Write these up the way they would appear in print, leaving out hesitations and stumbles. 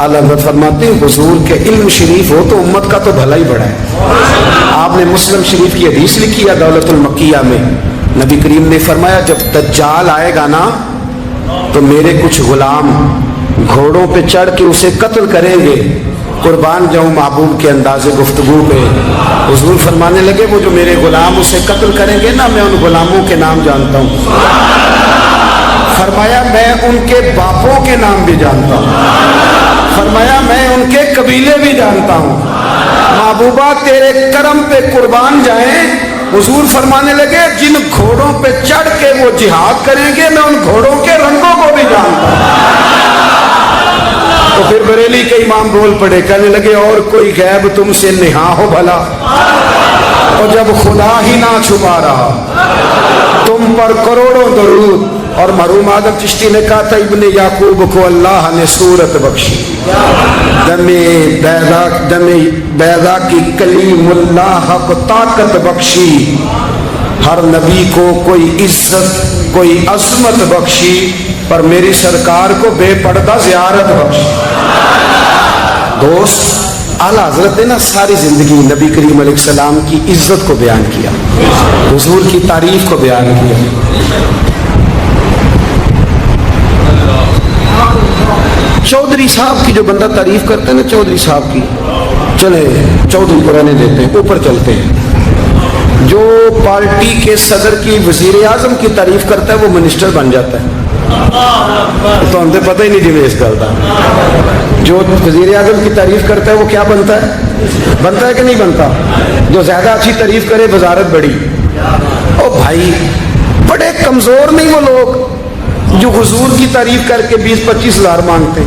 आला हज़रत फरमाते हैं हुजूर के इल्म शरीफ हो तो उम्मत का तो भला ही बड़ा है। आपने मुस्लिम शरीफ की हदीस लिखी है दौलतुल मक्किया में, नबी करीम ने फरमाया जब दज्जाल आएगा ना तो मेरे कुछ गुलाम घोड़ों पे चढ़ के उसे कत्ल करेंगे, कुर्बान जाऊं महबूब के अंदाज़े गुफ्तगू पे। हुजूर फरमाने लगे वो जो मेरे गुलाम उसे कत्ल करेंगे ना, मैं उन गुलामों के नाम जानता हूँ। फरमाया मैं उनके बापों के नाम भी जानता हूँ, फरमाया मैं उनके कबीले भी जानता हूँ। महबूबा तेरे करम पे कुर्बान जाएं। हुजूर फरमाने लगे जिन घोड़ों पे चढ़ के वो जिहाद करेंगे मैं उन घोड़ों के रंगों को भी जानता हूँ। तो फिर बरेली के इमाम बोल पड़े, कहने लगे और कोई गैब तुमसे निहा हो भला, और जब खुदा ही ना छुपा रहा तुम पर करोड़ों दरूद। और मरहूम आदम चिश्ती ने कहा था इब्ने याकूब को अल्लाह ने सूरत बख्शी, दमे बैदा की कलीमुल्लाह को ताकत बख्शी, हर नबी को कोई इज्जत कोई अजमत बख्शी, पर मेरी सरकार को बेपर्दा ज़ियारत बख्शी। दोस्त आला हज़रत ने ना सारी ज़िंदगी नबी करीम अलैहिस्सलाम की इज्जत को बयान किया, हुजूर की तारीफ को बयान किया। चौधरी साहब की जो बंदा तारीफ करता है ना, चौधरी साहब की, चले चौधरी को रहने देते हैं, ऊपर चलते हैं। जो पार्टी के सदर की वजीर आजम की तारीफ करता है वो मिनिस्टर बन जाता है। तो हमें पता ही नहीं जिन्हें इस गल का। जो वजीर आजम की तारीफ करता है वो क्या बनता है कि नहीं बनता? जो ज्यादा अच्छी तारीफ करे वजारत बड़ी। ओ भाई बड़े कमजोर नहीं वो लोग जो हुजूर की तारीफ करके 20-25 हज़ार मांगते,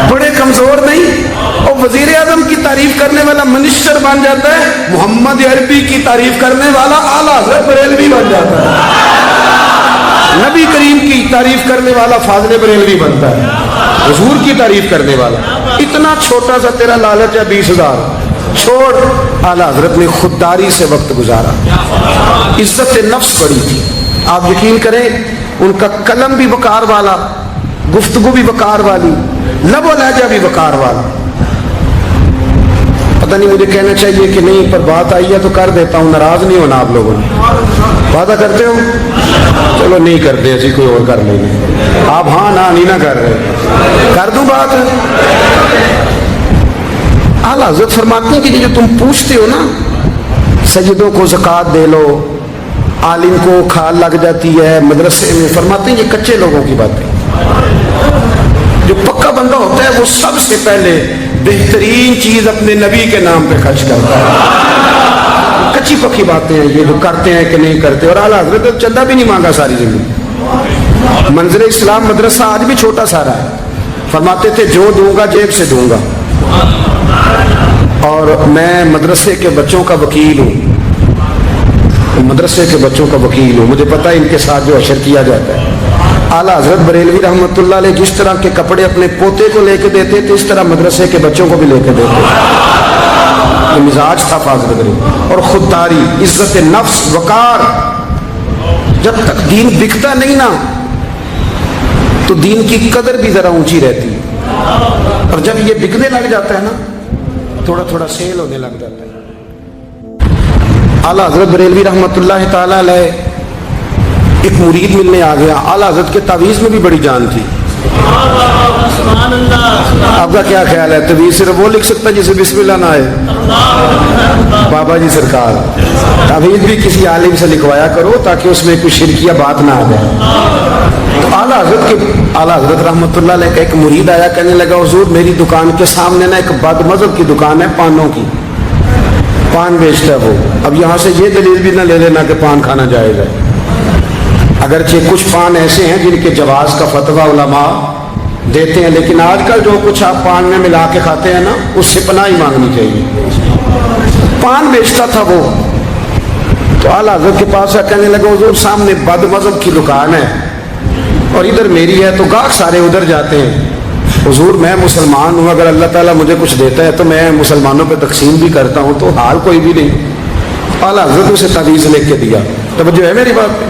बड़े कमजोर नहीं। और वजीर आजम की तारीफ करने वाला मिनिस्टर बन जाता है, मोहम्मद अरबी की तारीफ करने वाला आला हज़रत बरेलवी बन जाता है, नबी करीम की तारीफ करने वाला फाज़िल बरेलवी बनता है, हुजूर की तारीफ करने वाला। इतना छोटा सा तेरा लालच है 20,000 छोड़। आला हज़रत ने खुददारी से वक्त गुजारा, इज्जत नफ्स बड़ी थी। आप यकीन करें उनका कलम भी वकार वाला, गुफ्तगू भी वकार वाली, लबो लहजा भी वकार वाला। पता नहीं मुझे कहना चाहिए कि नहीं, पर बात आई है तो कर देता हूँ, नाराज नहीं होना आप लोगों ने। वादा करते हो? चलो नहीं करते, ऐसी कोई और कर लेंगे। आप हाँ ना नहीं ना कर रहे, कर दूं बात। आला हज़रत फरमाते हैं कि जो तुम पूछते हो ना, सज्जदों को ज़कात दे लो, आलिम को खाल लग जाती है मदरसे में, फरमाते हैं ये कच्चे लोगों की बातें। जो पक्का बंदा होता है वो सबसे पहले बेहतरीन चीज अपने नबी के नाम पे खर्च करता है। कच्ची पक्की बातें हैं ये जो करते हैं कि नहीं करते। और आला हज़रत तो चंदा भी नहीं मांगा सारी जिंदगी। मंज़िल इस्लाम मदरसा आज भी छोटा सारा है, फरमाते थे जो दूंगा जेब से दूंगा। और मैं मदरसे के बच्चों का वकील हूँ, मदरसे के बच्चों का वकील हूँ, मुझे पता है इनके साथ जो अशर किया जाता है। आला हज़रत बरेलवी रहमतुल्लाह अलैह जिस तरह के कपड़े अपने पोते को लेके देते थे, इस तरह मदरसे के बच्चों को भी लेके देते थे। मिजाज था फाज़िल बरेलवी। और खुददारी, इज्जत नफ्स, वकार। जब तक दीन बिकता नहीं ना तो दीन की कदर भी जरा ऊंची रहती है, और जब ये बिकने लग जाता है ना थोड़ा थोड़ा सेल होने लग जाता है। आला हज़रत बरेलवी रहमतुल्लाह ताला अलैह एक मुरीद मिलने आ गया। आला हज़रत के तावीज़ में भी बड़ी जान थी। आपका क्या ख्याल है, तवीज़ सिर्फ वो लिख सकता है जिसे बिस्मिल्लाह ना आए? बाबा जी सरकार, तावीज़ भी किसी आलिम से लिखवाया करो ताकि उसमें कोई शिरकिया बात ना आ जाए। तो आला हज़रत रहमतुल्लाह अलैह का एक मुरीद आया, कहने लगा हुजूर मेरी दुकान के सामने ना एक बदमज़हब की दुकान है, पानों की, पान बेचता है वो। अब यहाँ से ये दलील भी ना ले लेना कि पान खाना जायज़ है, अगरचे कुछ पान ऐसे हैं जिनके जवाज का फतवा उलमा देते हैं, लेकिन आजकल जो कुछ आप पान में मिला के खाते हैं ना, उससे पनाही मांगनी चाहिए। पान बेचता था वो। तो आला हज़रत के पास कहने लगा हुजूर सामने बदमज़हब की दुकान है और इधर मेरी है, तो गाहक सारे उधर जाते हैं। हुजूर मैं मुसलमान हूँ, अगर अल्लाह ताला मुझे कुछ देता है तो मैं मुसलमानों पे तकसीम भी करता हूँ, तो हाल कोई भी नहीं। आला हज़रत उसे तवीज़ लिख के दिया, तवज्जो है मेरी बात पे?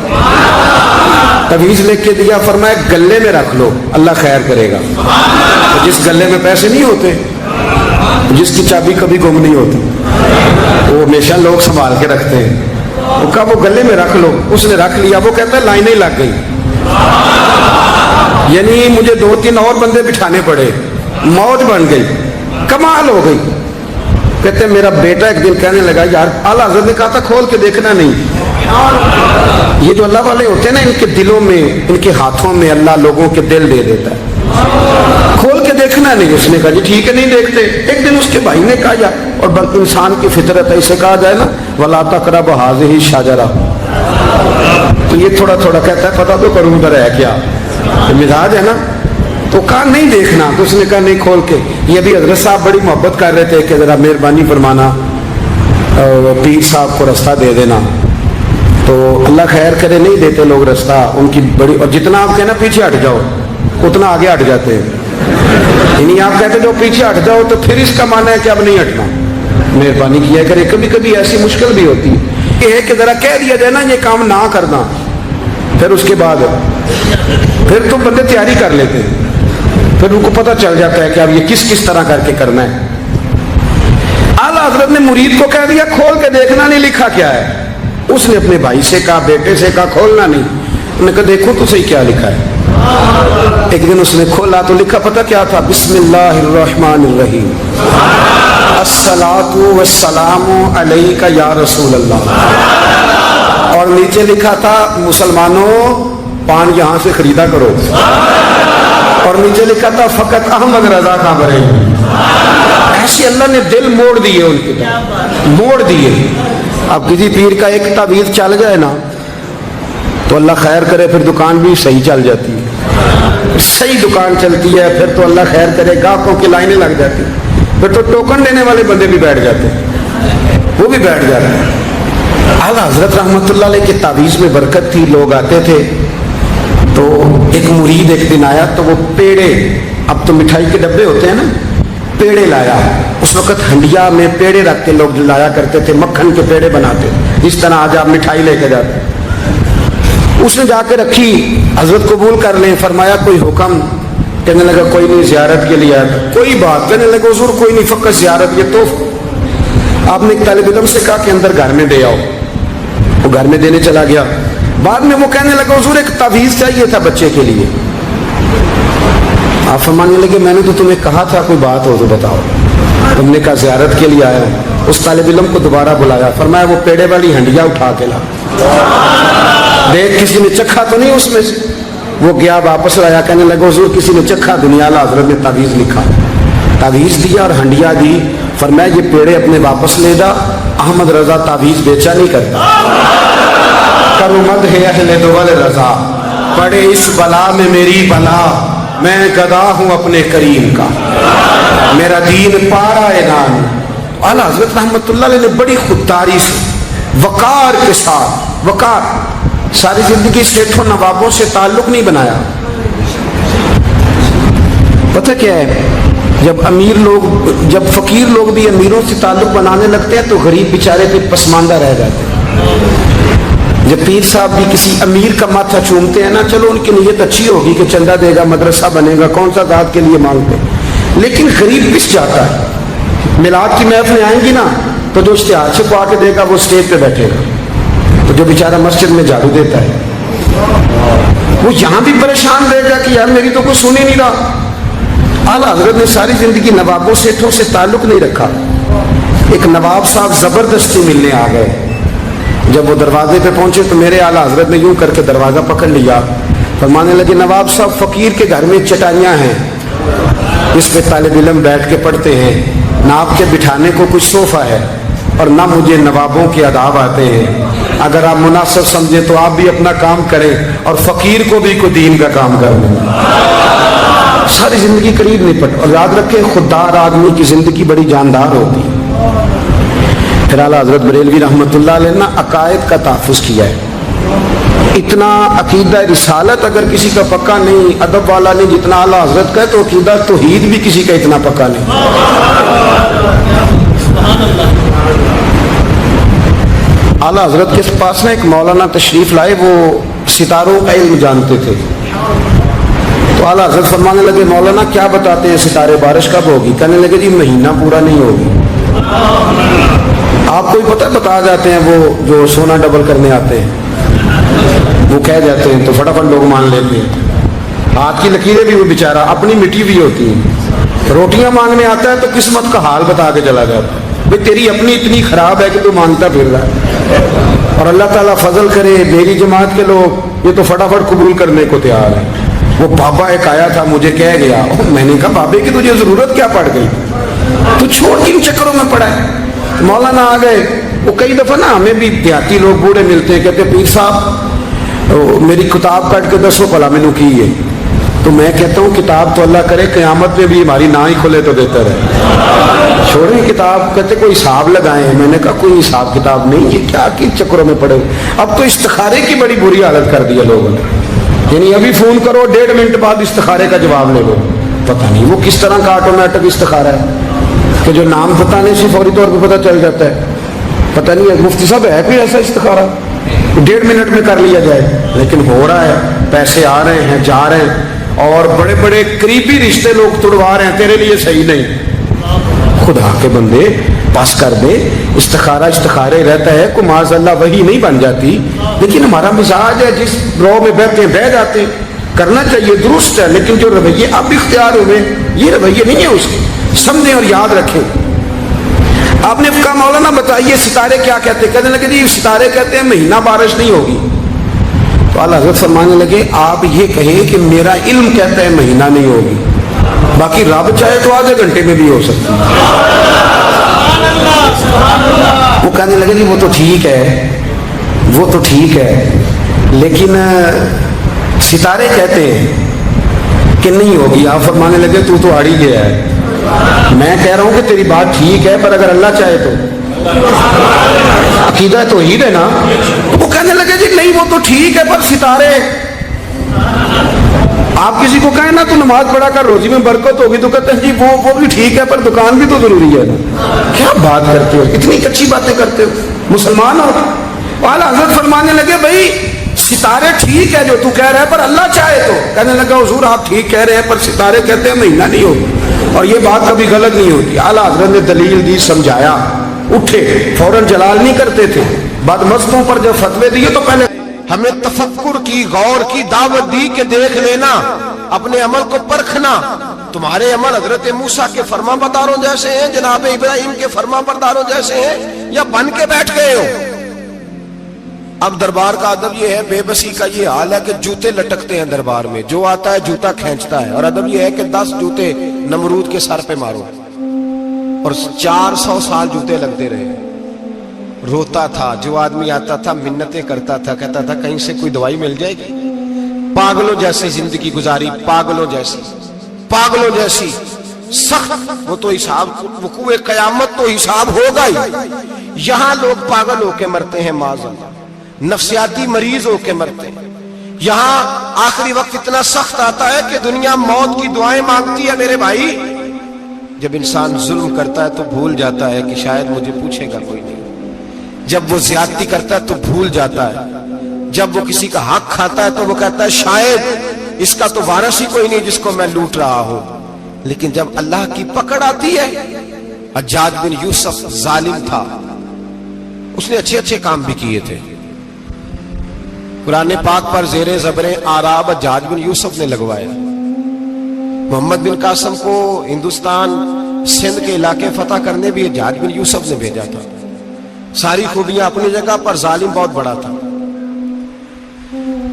तवीज़ लिख के दिया, फरमाया गले में रख लो, अल्लाह खैर करेगा। जिस गले में पैसे नहीं होते, जिसकी चाबी कभी गुम नहीं होती, वो हमेशा लोग संभाल के रखते हैं। वो कहा वो गले में रख लो, उसने रख लिया, वो कहता है लाइनें लग गई, यानी मुझे 2-3 और बंदे बिठाने पड़े, मौज बन गई, कमाल हो गई। कहते मेरा बेटा एक दिन कहने लगा यार आला हज़रत ने कहा था खोल के देखना नहीं। ये जो अल्लाह वाले होते हैं ना, इनके दिलों में, इनके हाथों में अल्लाह लोगों के दिल दे देता है, खोल के देखना नहीं। उसने कहा जी ठीक है नहीं देखते। एक दिन उसके भाई ने कहा यार, और बल्कि इंसान की फितरत है, इसे कहा जाए ना वला तक़रब हाज़िही शाजरा, तो ये थोड़ा थोड़ा कहता है पता तो करूँ उधर है क्या, तो मिजाज है ना। तो कहा नहीं देखना, तो उसने कहा नहीं खोल के। ये भी हजरत साहब बड़ी मोहब्बत कर रहे थे कि ज़रा मेहरबानी फरमाना, पीर साहब को रास्ता दे देना। तो अल्लाह खैर करे, नहीं देते लोग रास्ता, उनकी बड़ी, और जितना आप कहना पीछे हट जाओ उतना आगे हट जाते हैं। यानी आप कहते जो पीछे हट जाओ तो फिर इसका माना है कि अब नहीं हटना, मेहरबानी किया करे। कभी कभी ऐसी मुश्किल भी होती है कि जरा कह दिया जाए ना ये काम ना करना, फिर उसके बाद फिर तो बंदे तैयारी कर लेते हैं, फिर उनको पता चल जाता है कि अब ये किस किस तरह करके करना है। आला हजरत ने मुरीद को कह दिया खोल के देखना नहीं, लिखा क्या है। उसने अपने भाई से कहा, बेटे से कहा खोलना नहीं। उन्होंने कहा देखो तो सही क्या लिखा है। एक दिन उसने खोला तो लिखा पता क्या था, बिस्मिल्लाहिर्रहमानिर्रहीम, अस्सलातु वस्सलामु अलैका या रसूल अल्लाह। और नीचे लिखा था मुसलमानों पान यहां से खरीदा करो, और नीचे लिखा था फकत अहमद रजा का बरे। ऐसे अल्लाह ने दिल मोड़ दिए उनके, मोड़ दिए। अब किसी पीर का एक तावीज़ चल जाए ना तो अल्लाह खैर करे फिर दुकान भी सही चल जाती है, सही दुकान चलती है, फिर तो अल्लाह खैर करे ग्राहकों की लाइनें लग जाती, फिर तो टोकन देने वाले बंदे भी बैठ जाते, वो भी बैठ जाते हैं। आला हजरत रहमतुल्लाह अलैह के तावीज़ में बरकत थी, लोग आते थे। तो एक मुरीद एक दिन आया तो वो पेड़े, अब तो मिठाई के डब्बे होते हैं ना, पेड़े लाया। उस वक्त हंडिया में पेड़े रख के लोग लाया करते थे, मक्खन के पेड़े बनाते, जिस तरह आज आप मिठाई लेके जाते। उसने जाके रखी, हजरत कबूल कर लें, फरमाया कोई हुक्म। कहने लगा कोई नहीं, ज़ियारत के लिए आया। कोई बात, कहने लगा हुजूर कोई नहीं, फकत ज़ियारत। ये तो आपने एक तालिब इल्म से कहा कि अंदर घर में दे आओ, वो घर में देने चला गया। बाद में वो कहने लगा हुजूर एक तावीज़ चाहिए था बच्चे के लिए। आप फरमाने लगे मैंने तो तुम्हें कहा था कोई बात हो तो बताओ। तुमने कहा ज़ियारत के लिए आया। उस तालिब इल्म को दोबारा बुलाया, फरमाया वो पेड़े वाली हंडिया उठा के ला, देख किसी ने चखा तो नहीं उसमें से। वो गया वापस आया, कहने लगा हुजूर किसी ने चखा दुनिया। हजरत ने तावीज़ लिखा, तावीज़ दिया और हंडिया दी। फरमाया ये पेड़े अपने वापस ले जा, अहमद रजा तावीज़ बेचा नहीं करता। करुमद है अहले दुवल रजा, पड़े इस बला में मेरी बला, मैं गदा हूं अपने करीम का, मेरा दीन पारा एनान। आला हजरत रहमतुल्लाह अलैह ने बड़ी खुददारी से, वकार के साथ, वकार, सारी जिंदगी सेठों नवाबों से ताल्लुक नहीं बनाया। पता क्या है, जब अमीर लोग, जब फकीर लोग भी अमीरों से ताल्लुक बनाने लगते हैं तो गरीब बेचारे पे पसमानदा रह जाते हैं। जब पीर साहब भी किसी अमीर का माथा चूमते हैं ना, चलो उनकी नीयत अच्छी होगी कि चंदा देगा, मदरसा बनेगा, कौन सा दाद के लिए मांगते, लेकिन गरीब पिस जाता है। मिलाद की महफिल आएंगी ना तो जो इश्तिहार छपवा के देगा वो स्टेज पे बैठेगा, तो जो बेचारा मस्जिद में झाड़ू देता है वो यहां भी परेशान रहेगा कि यार मेरी तो कोई सुन ही नहीं रहा। आला हजरत ने सारी जिंदगी नवाबों सेठों से ताल्लुक नहीं रखा। एक नवाब साहब जबरदस्ती मिलने आ गए। जब वो दरवाजे पे पहुंचे तो मेरे आला हजरत ने यूं करके दरवाजा पकड़ लिया, फरमाने लगे नवाब साहब फकीर के घर में चटाइयां हैं, इस पे तालिब इल्म बैठ के पढ़ते हैं, ना आपके बिठाने को कुछ सोफा है और ना मुझे नवाबों के आदाब आते हैं। अगर आप मुनासिब समझे तो आप भी अपना काम करें और फकीर को भी कोई दीन का काम कर दें। सारी जिंदगी करीब नहीं पट। और याद रखें खुददार आदमी की जिंदगी बड़ी जानदार होती है। फिर आला हजरत बरेलवी रहमतुल्लाह अलैह ने अकायद का तहफ़्फ़ुज़ किया है। इतना अकीदा रिसालत अगर किसी का पक्का नहीं, अदब वाला नहीं जितना आला हजरत का है, तो अकीदा तौहीद भी किसी का इतना पक्का नहीं। आला हजरत के पास ना एक मौलाना तशरीफ लाए, वो सितारों का इल्म जानते थे। تو आला हज़रत फरमाने लगे मौलाना क्या बताते हैं सितारे, बारिश कब होगी? कहने लगे जी महीना पूरा नहीं होगी। आपको ही पता बता जाते हैं, वो जो सोना डबल करने आते हैं वो कह जाते हैं तो फटाफट लोग मान लेते हैं। हाथ की लकीरें भी वो बेचारा अपनी मिट्टी भी होती हैं। रोटियां मांगने आता है तो किस्मत का हाल बता के चला जाता है, भाई तेरी अपनी इतनी खराब है कि तू मांगता फिर रहा है। और अल्लाह ताला फजल करे, मेरी जमात के लोग ये तो फटाफट कबूल करने को तैयार है। वो बाबा एक आया था, मुझे कह गया, मैंने कहा बाबे की तुझे जरूरत क्या पड़ गई, तू छोड़ किन चक्करों में पड़ा है? मौलाना आ गए। वो कई दफा ना हमें भी देहाती लोग बूढ़े मिलते हैं, कहते पीर साहब मेरी किताब काट के दसो भला मैनू की है। तो मैं कहता हूँ किताब तो अल्लाह करे क़यामत में भी हमारी ना ही खुले तो बेहतर है, छोड़ें किताब। कहते कोई हिसाब लगाएं। मैंने कहा कोई हिसाब किताब नहीं, ये क्या किन चक्करों में पड़े। अब तो इस्तिखारे की बड़ी बुरी हालत कर दी है लोगों ने, यानी अभी फोन करो 1.5 मिनट बाद इस्तिखारे का जवाब ले लो। पता नहीं वो किस तरह का ऑटोमेटिक इस्तिखारा है कि जो नाम बताने से फौरी तौर पर पता चल जाता है। पता नहीं है मुफ्ती साहब है कोई ऐसा इस्तिखारा 1.5 मिनट में कर लिया जाए, लेकिन हो रहा है, पैसे आ रहे हैं जा रहे हैं, और बड़े बड़े करीबी रिश्ते लोग तुड़वा रहे हैं, तेरे लिए सही नहीं। खुदा के बंदे पास कर दे। इस्तिखारा इस्तिखारे रहता है, को माज़अल्लाह वही नहीं बन जाती, लेकिन हमारा मिजाज है जिस रो में बैठते हैं बह जाते हैं। करना चाहिए दुरुस्त है, लेकिन जो रवैये अब इख्तियार हुए ये रवैये नहीं है उसके, समझें और याद रखें। आपने कहा मौलाना बताइए सितारे क्या कहते हैं? कहने लगे जी सितारे कहते हैं महीना बारिश नहीं होगी। तो आला हज़रत फरमाने लगे आप ये कहें कि मेरा इल्म कहता है महीना नहीं होगी, बाकी रब चाहे तो आधे घंटे में भी हो सकती है। वो कहने लगे जी वो तो ठीक है, वो तो ठीक है, लेकिन सितारे कहते हैं कि नहीं होगी। आप फरमाने लगे तू तो हार ही गया है। मैं कह रहा हूं कि तेरी बात ठीक है, पर अगर अल्लाह चाहे तो अकीदा तो ही है ना। वो कहने लगे जी नहीं वो तो ठीक है, पर सितारे, आप किसी को कहें ना तो नमाज पढ़ा कर रोजी में बरकत होगी, तो कहते हैं जी वो भी ठीक है, पर दुकान भी तो जरूरी है ना। क्या बात करते हो, इतनी अच्छी बातें करते हो, मुसलमान हो। आला हज़रत फरमाने लगे भाई सितारे ठीक है जो तू कह रहा है, पर अल्लाह चाहे तो। कहने लगा हुजूर आप ठीक कह रहे हैं, पर सितारे कहते हैं महीना नहीं होगा, और ये बात कभी गलत नहीं होती। आला हज़रत ने दलील दी, समझाया, उठे, फौरन जलाल नहीं करते थे। बदमस्तों पर जब फतवे दिए तो पहले हमें तफक्कुर की, गौर की दावत दी कि देख लेना, अपने अमल को परखना। तुम्हारे अमल हजरत मूसा के फरमाबरदारों जैसे हैं, जनाब इब्राहिम के फरमाबरदारों जैसे हैं, या बन के बैठ गए हो। अब दरबार का अदब ये है, बेबसी का ये हाल है कि जूते लटकते हैं दरबार में, जो आता है जूता खींचता है। और अदब ये है कि 10 जूते नमरूद के सर पे मारो, और 400 साल जूते लगते रहे। रोता था, जो आदमी आता था मिन्नतें करता था, कहता था कहीं से कोई दवाई मिल जाएगी। पागलों जैसी जिंदगी गुजारी, पागलों जैसी सख्त। वो तो हिसाब, वक़ूए क़यामत तो हिसाब होगा ही। यहां लोग पागल होके मरते हैं, माज़अल्लाह, नफ्सियाती मरीज होके मरते हैं। यहां आखिरी वक्त इतना सख्त आता है कि दुनिया मौत की दुआएं मांगती है। मेरे भाई, जब इंसान जुल्म करता है तो भूल जाता है कि शायद मुझे पूछेगा कोई नहीं। जब वो ज्यादती करता है तो भूल जाता है। जब वो किसी का हक खाता है तो वो कहता है शायद इसका तो वारिस ही कोई नहीं जिसको मैं लूट रहा हूं। लेकिन जब अल्लाह की पकड़ आती है, हज्जाज बिन यूसुफ जालिम था, उसने अच्छे अच्छे काम भी किए थे। कुरान पाक पर ज़ेरे ज़बरे आराब हज्जाज बिन यूसुफ ने लगवाया। मोहम्मद बिन कासिम को हिंदुस्तान सिंध के इलाके फतह करने भी हज्जाज बिन यूसुफ ने भेजा था। सारी खूबियां अपनी जगह पर, जालिम बहुत बड़ा था।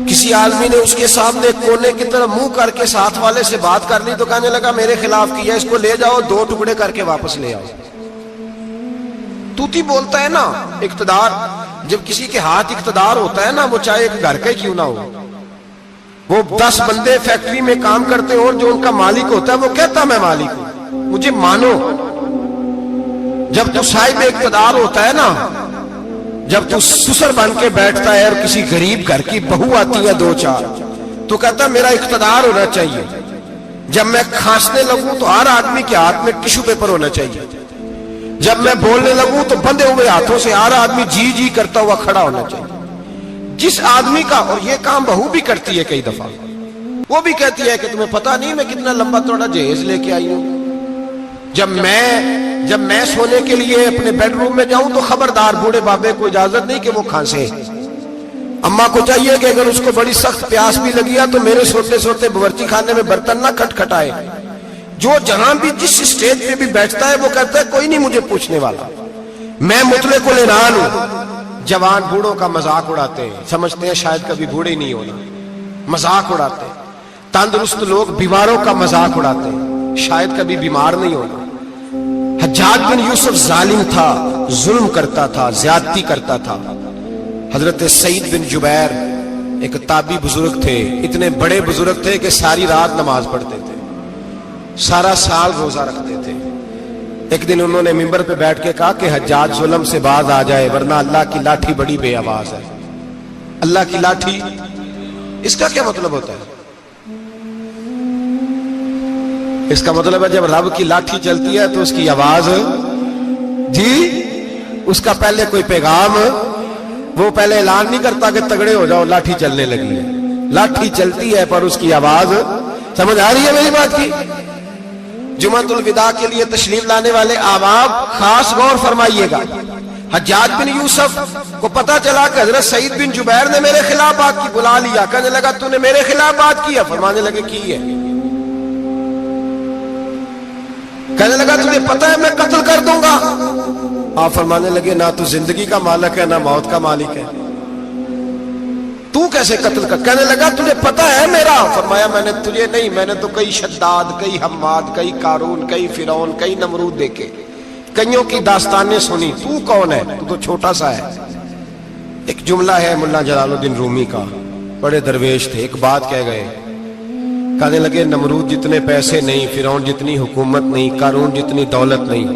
किसी आदमी ने उसके सामने कोने की तरफ मुंह करके साथ वाले से बात कर ली तो कहने लगा मेरे खिलाफ किया, इसको ले जाओ, 2 टुकड़े करके वापस ले आओ। तूती बोलता है ना इक्तदार, जब किसी के हाथ इक्तदार होता है ना, वो चाहे एक घर का क्यों ना हो, वो 10 बंदे फैक्ट्री में काम करते हो और जो उनका मालिक होता है वो कहता मैं मालिक हूं, मुझे मानो। जब तू साहिब इक्तदार होता है ना, जब तू सुसर बन के बैठता है और किसी गरीब घर की बहू आती है 2-4, तो कहता मेरा इक्तदार होना चाहिए। जब मैं खांसने लगूं तो हर आदमी के हाथ में टिश्यू पेपर होना चाहिए। जब मैं बोलने लगूं तो बंधे हुए हाथों से हर आदमी जी जी करता हुआ खड़ा होना चाहिए। जिस आदमी का, और ये काम बहू भी करती है कई दफा, وہ بھی کہتی ہے کہ تمہیں پتا نہیں میں کتنا لمبا چوڑا جہیز لے کے آئی ہوں، جب میں سونے کے لیے اپنے بیڈ روم میں جاؤں تو خبردار بوڑھے بابے کو اجازت نہیں کہ وہ کھانسے۔ اماں کو چاہیے کہ اگر اس کو بڑی سخت پیاس بھی لگی ہے تو میرے سوتے سوتے باورچی خانے میں برتن نہ کھٹکھٹائے۔ جو جہاں بھی جس اسٹیج پہ بھی بیٹھتا ہے وہ کہتا ہے کوئی نہیں مجھے پوچھنے والا، میں مطلق العنان ہوں۔ جوان بوڑھوں کا مذاق اڑاتے ہیں، سمجھتے ہیں شاید کبھی بوڑھے نہیں ہونا، مذاق اڑاتے ہیں۔ تندرست لوگ بیماروں کا مذاق اڑاتے ہیں، شاید کبھی بیمار نہیں ہونا۔ حجاج بن یوسف ظالم تھا، ظلم کرتا تھا، زیادتی کرتا تھا۔ حضرت سعید بن جبیر ایک تابعی بزرگ تھے، اتنے بڑے بزرگ تھے کہ ساری رات نماز پڑھتے تھے، سارا سال روزہ رکھتے تھے۔ ایک دن انہوں نے منبر پہ بیٹھ کے کہا کہ حجاج ظلم سے باز آ جائے ورنہ اللہ کی لاٹھی بڑی بے آواز ہے۔ اللہ کی لاٹھی، اس کا کیا مطلب ہوتا ہے؟ اس کا مطلب ہے جب رب کی لاٹھی چلتی ہے تو اس کی آواز، جی اس کا پہلے کوئی پیغام، وہ پہلے اعلان نہیں کرتا کہ تگڑے ہو جاؤ لاٹھی چلنے لگی ہے، لاٹھی چلتی ہے پر اس کی آواز، سمجھ آ رہی ہے میری بات کی؟ جمعۃ الوداع کے لیے تشریف لانے والے احباب خاص غور فرمائیے گا۔ حجاج بن یوسف کو پتا چلا کہ حضرت سعید بن جبیر نے میرے خلاف بات کی، بلا لیا، کہنے لگا تو نے میرے خلاف بات کی ہے؟ فرمانے لگے کی ہے۔ کہنے لگا تجھے پتا ہے میں قتل کر دوں گا؟ آپ فرمانے لگے نہ تو زندگی کا مالک ہے نہ موت کا مالک ہے، تو کیسے قتل کر؟ کہنے لگا تجھے پتا ہے میرا؟ فرمایا میں نے تجھے نہیں، میں نے تو کئی شداد، کئی حماد، کئی قارون، کئی فرعون، کئی نمرود دیکھے، کئیوں کی داستانیں سنی، تو کون ہے؟ تو چھوٹا سا ہے۔ ایک جملہ ہے ملا جلال الدین رومی کا، بڑے درویش تھے، ایک بات کہہ گئے، کہنے لگے نمرود جتنے پیسے نہیں، فرعون جتنی حکومت نہیں، قارون جتنی دولت نہیں،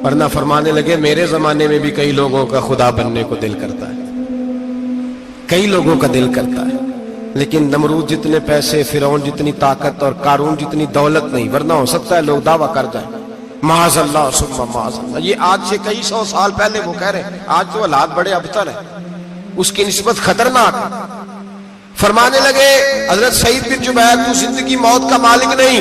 ورنہ فرمانے لگے میرے زمانے میں بھی کئی لوگوں کا خدا بننے کو دل کرتا ہے، کئی لوگوں کا دل کرتا ہے، لیکن نمرود جتنے پیسے، فرعون جتنی طاقت اور قارون جتنی دولت نہیں، ورنہ ہو سکتا ہے لوگ دعویٰ کر جائیں معاذ اللہ ثم معاذ اللہ۔ یہ آج سے کئی سو سال پہلے وہ کہہ رہے ہیں، آج تو حالات بڑے ابتر ہیں، اس کی نسبت خطرناک۔ فرمانے لگے حضرت سعید بن جبیر تو زندگی موت کا مالک نہیں۔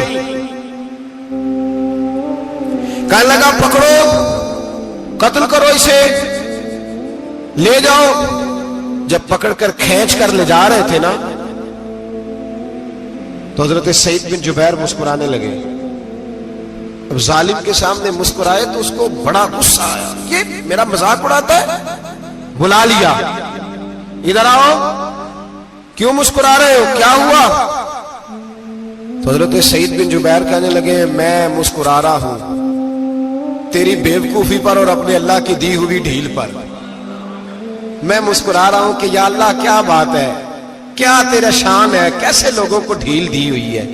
کہنے لگا پکڑو، قتل کرو اسے، لے جاؤ۔ جب پکڑ کر کھینچ کر لے جا رہے تھے نا تو حضرت سعید بن جبیر مسکرانے لگے۔ اب ظالم کے سامنے مسکرائے تو اس کو بڑا غصہ آیا، یہ میرا مذاق اڑاتا ہے؟ بلا لیا، ادھر آؤ، کیوں مسکرا رہے ہو، کیا ہوا؟ تو حضرت سعید بن جبیر کہنے لگے میں مسکرا رہا ہوں تیری بیوقوفی پر اور اپنے اللہ کی دی ہوئی ڈھیل پر۔ میں مسکرا رہا ہوں کہ یا اللہ کیا بات ہے، کیا تیرا شان ہے، کیسے لوگوں کو ڈھیل دی ہوئی ہے۔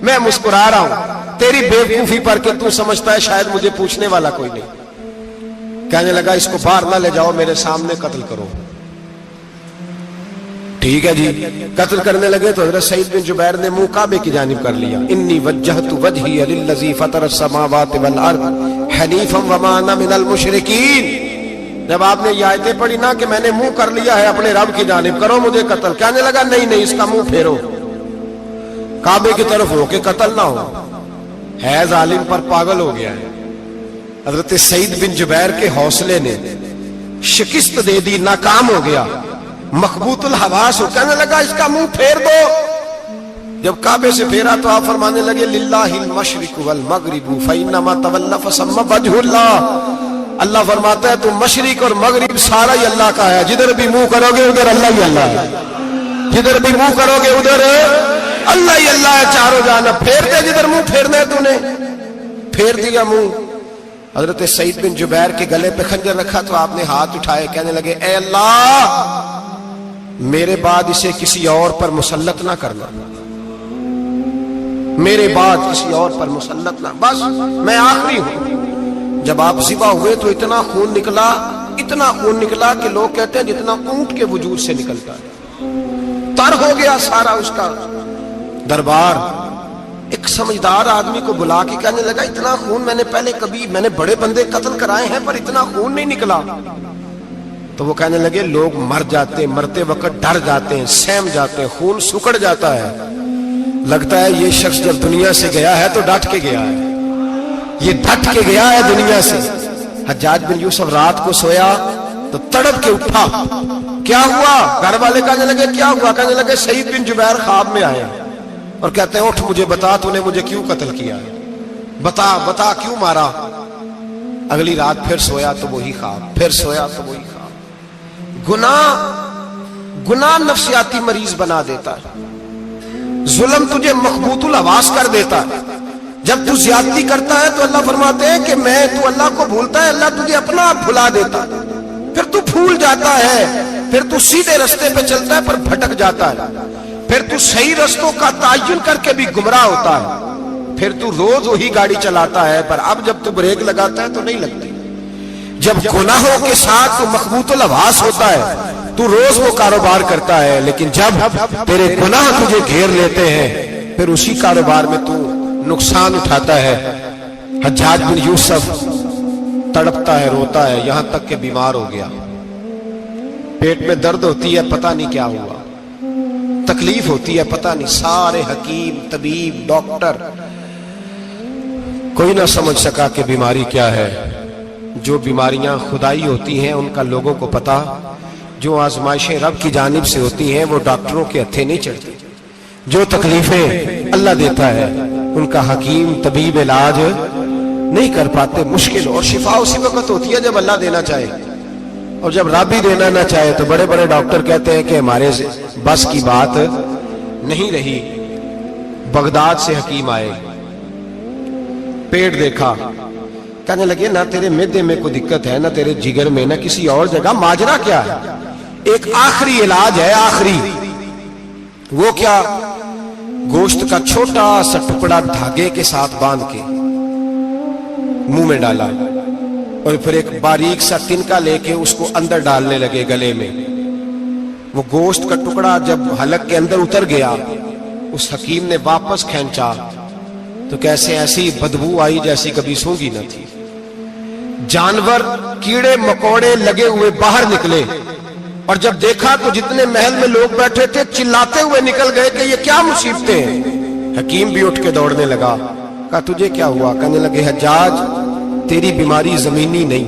میں مسکرا رہا ہوں تیری بیوقوفی پر کہ تو سمجھتا ہے شاید مجھے پوچھنے والا کوئی نہیں۔ کہنے لگا اس کو باہر نہ لے جاؤ، میرے سامنے قتل کرو۔ ٹھیک ہے جی، قتل کرنے لگے تو حضرت سعید بن جبیر نے منہ کعبے کی جانب کر لیا، انی وجہت وجہی للذی فطر السماوات والارض حنیفا وما انا من المشرکین۔ جب آپ نے یہ آیتیں پڑھی نا کہ میں نے منہ کر لیا ہے اپنے رب کی جانب، کرو مجھے قتل، کہنے لگا نہیں نہیں، اس کا منہ پھیرو، کعبے کی طرف ہو کے قتل نہ ہو، ہے ظالم پر پاگل ہو گیا ہے۔ حضرت سعید بن جبیر کے حوصلے نے شکست دے دی، ناکام ہو گیا، مخبوط الحواس ہو، کہنے لگا اس کا منہ پھیر دو۔ جب کعبے سے پھیرا تو آپ فرمانے لگے للہ المشرق والمغرب فإنما تولى فثم وجه اللہ۔ اللہ فرماتا ہے تو مشرق اور مغرب سارا ہی اللہ کا ہے، جدھر بھی منہ کرو گے ادھر اللہ ہی اللہ ہے، جدھر بھی منہ کرو گے ادھر اللہ ہی اللہ ہے، چاروں جانب۔ پھیر دے جدھر منہ پھیرنا ہے، تو نے پھیر دیا منہ۔ حضرت سعید بن جبیر کے گلے پہ خنجر رکھا تو آپ نے ہاتھ اٹھائے، کہنے لگے اے اللہ میرے بعد اسے کسی اور پر مسلط نہ کرنا، میرے بعد کسی اور پر مسلط نہ، بس میں آخری ہوں۔ جب آپ ذبح ہوئے تو اتنا خون نکلا کہ لوگ کہتے ہیں جتنا اونٹ کے وجود سے نکلتا ہے، تر ہو گیا سارا اس کا دربار۔ ایک سمجھدار آدمی کو بلا کے کہنے لگا اتنا خون میں نے بڑے بندے قتل کرائے ہیں پر اتنا خون نہیں نکلا۔ تو وہ کہنے لگے لوگ مر جاتے ہیں، مرتے وقت ڈر جاتے ہیں، سہم جاتے ہیں، خون سکڑ جاتا ہے، لگتا ہے یہ شخص جب دنیا سے گیا ہے تو ڈٹ کے گیا ہے، یہ ڈٹ کے گیا ہے دنیا سے۔ حجاج بن یوسف رات کو سویا تو تڑپ کے اٹھا، کیا ہوا؟ گھر والے کہنے لگے کیا ہوا؟ کہنے لگے سعید بن جبیر خواب میں آئے اور کہتے ہیں اٹھ مجھے بتا تو نے مجھے کیوں قتل کیا ہے، بتا بتا کیوں مارا؟ اگلی رات پھر سویا تو وہی خواب، پھر سویا تو وہی خواب۔ گناہ نفسیاتی مریض بنا دیتا ہے، ظلم تجھے مخبوط الحواس کر دیتا ہے۔ جب تو زیادتی کرتا ہے تو اللہ فرماتے ہیں کہ تو اللہ کو بھولتا ہے، اللہ تجھے اپنا آپ بھلا دیتا ہے، پھر تو بھول جاتا ہے، پھر تو سیدھے رستے پہ چلتا ہے پر بھٹک جاتا ہے، پھر تو صحیح رستوں کا تعین کر کے بھی گمراہ ہوتا ہے، پھر تو روز وہی گاڑی چلاتا ہے پر اب جب تو بریک لگاتا ہے تو نہیں لگتی۔ جب گناہوں کے ساتھ تو مخبوط الحواس ہوتا ہے تو روز وہ کاروبار کرتا ہے، لیکن جب تیرے گناہ تجھے گھیر لیتے ہیں پھر اسی کاروبار میں تو نقصان اٹھاتا ہے۔ حجاج بن یوسف تڑپتا ہے، روتا ہے، یہاں تک کہ بیمار ہو گیا، پیٹ میں درد ہوتی ہے، پتہ نہیں کیا ہوا، تکلیف ہوتی ہے، پتہ نہیں، سارے حکیم طبیب ڈاکٹر کوئی نہ سمجھ سکا کہ بیماری کیا ہے۔ جو بیماریاں خدائی ہوتی ہیں ان کا لوگوں کو پتا، جو آزمائشیں رب کی جانب سے ہوتی ہیں وہ ڈاکٹروں کے ہتھے نہیں چڑھتی، جو تکلیفیں اللہ دیتا ہے ان کا حکیم طبیب علاج نہیں کر پاتے، مشکل، اور شفا اسی وقت ہوتی ہے جب اللہ دینا چاہے، اور جب رب ہی دینا نہ چاہے تو بڑے بڑے ڈاکٹر کہتے ہیں کہ ہمارے بس کی بات نہیں رہی۔ بغداد سے حکیم آئے، پیٹ دیکھا، کہنے لگے نہ تیرے معدے میں کوئی دقت ہے، نہ تیرے جگر میں، نہ کسی اور جگہ، ماجرا کیا ہے؟ ایک آخری علاج ہے، آخری، وہ کیا؟ گوشت کا چھوٹا سا ٹکڑا دھاگے کے ساتھ باندھ کے منہ میں ڈالا اور پھر ایک باریک سا تنکا لے کے اس کو اندر ڈالنے لگے گلے میں۔ وہ گوشت کا ٹکڑا جب حلق کے اندر اتر گیا، اس حکیم نے واپس کھینچا تو کیسے ایسی بدبو آئی جیسی کبھی سونگی نہ تھی۔ جانور کیڑے مکوڑے لگے ہوئے باہر نکلے، اور جب دیکھا تو جتنے محل میں لوگ بیٹھے تھے چلاتے ہوئے نکل گئے کہ یہ کیا مصیبتیں ہیں۔ حکیم بھی اٹھ کے دوڑنے لگا، کہا تجھے کیا ہوا؟ کہنے لگے حجاج تیری بیماری زمینی نہیں،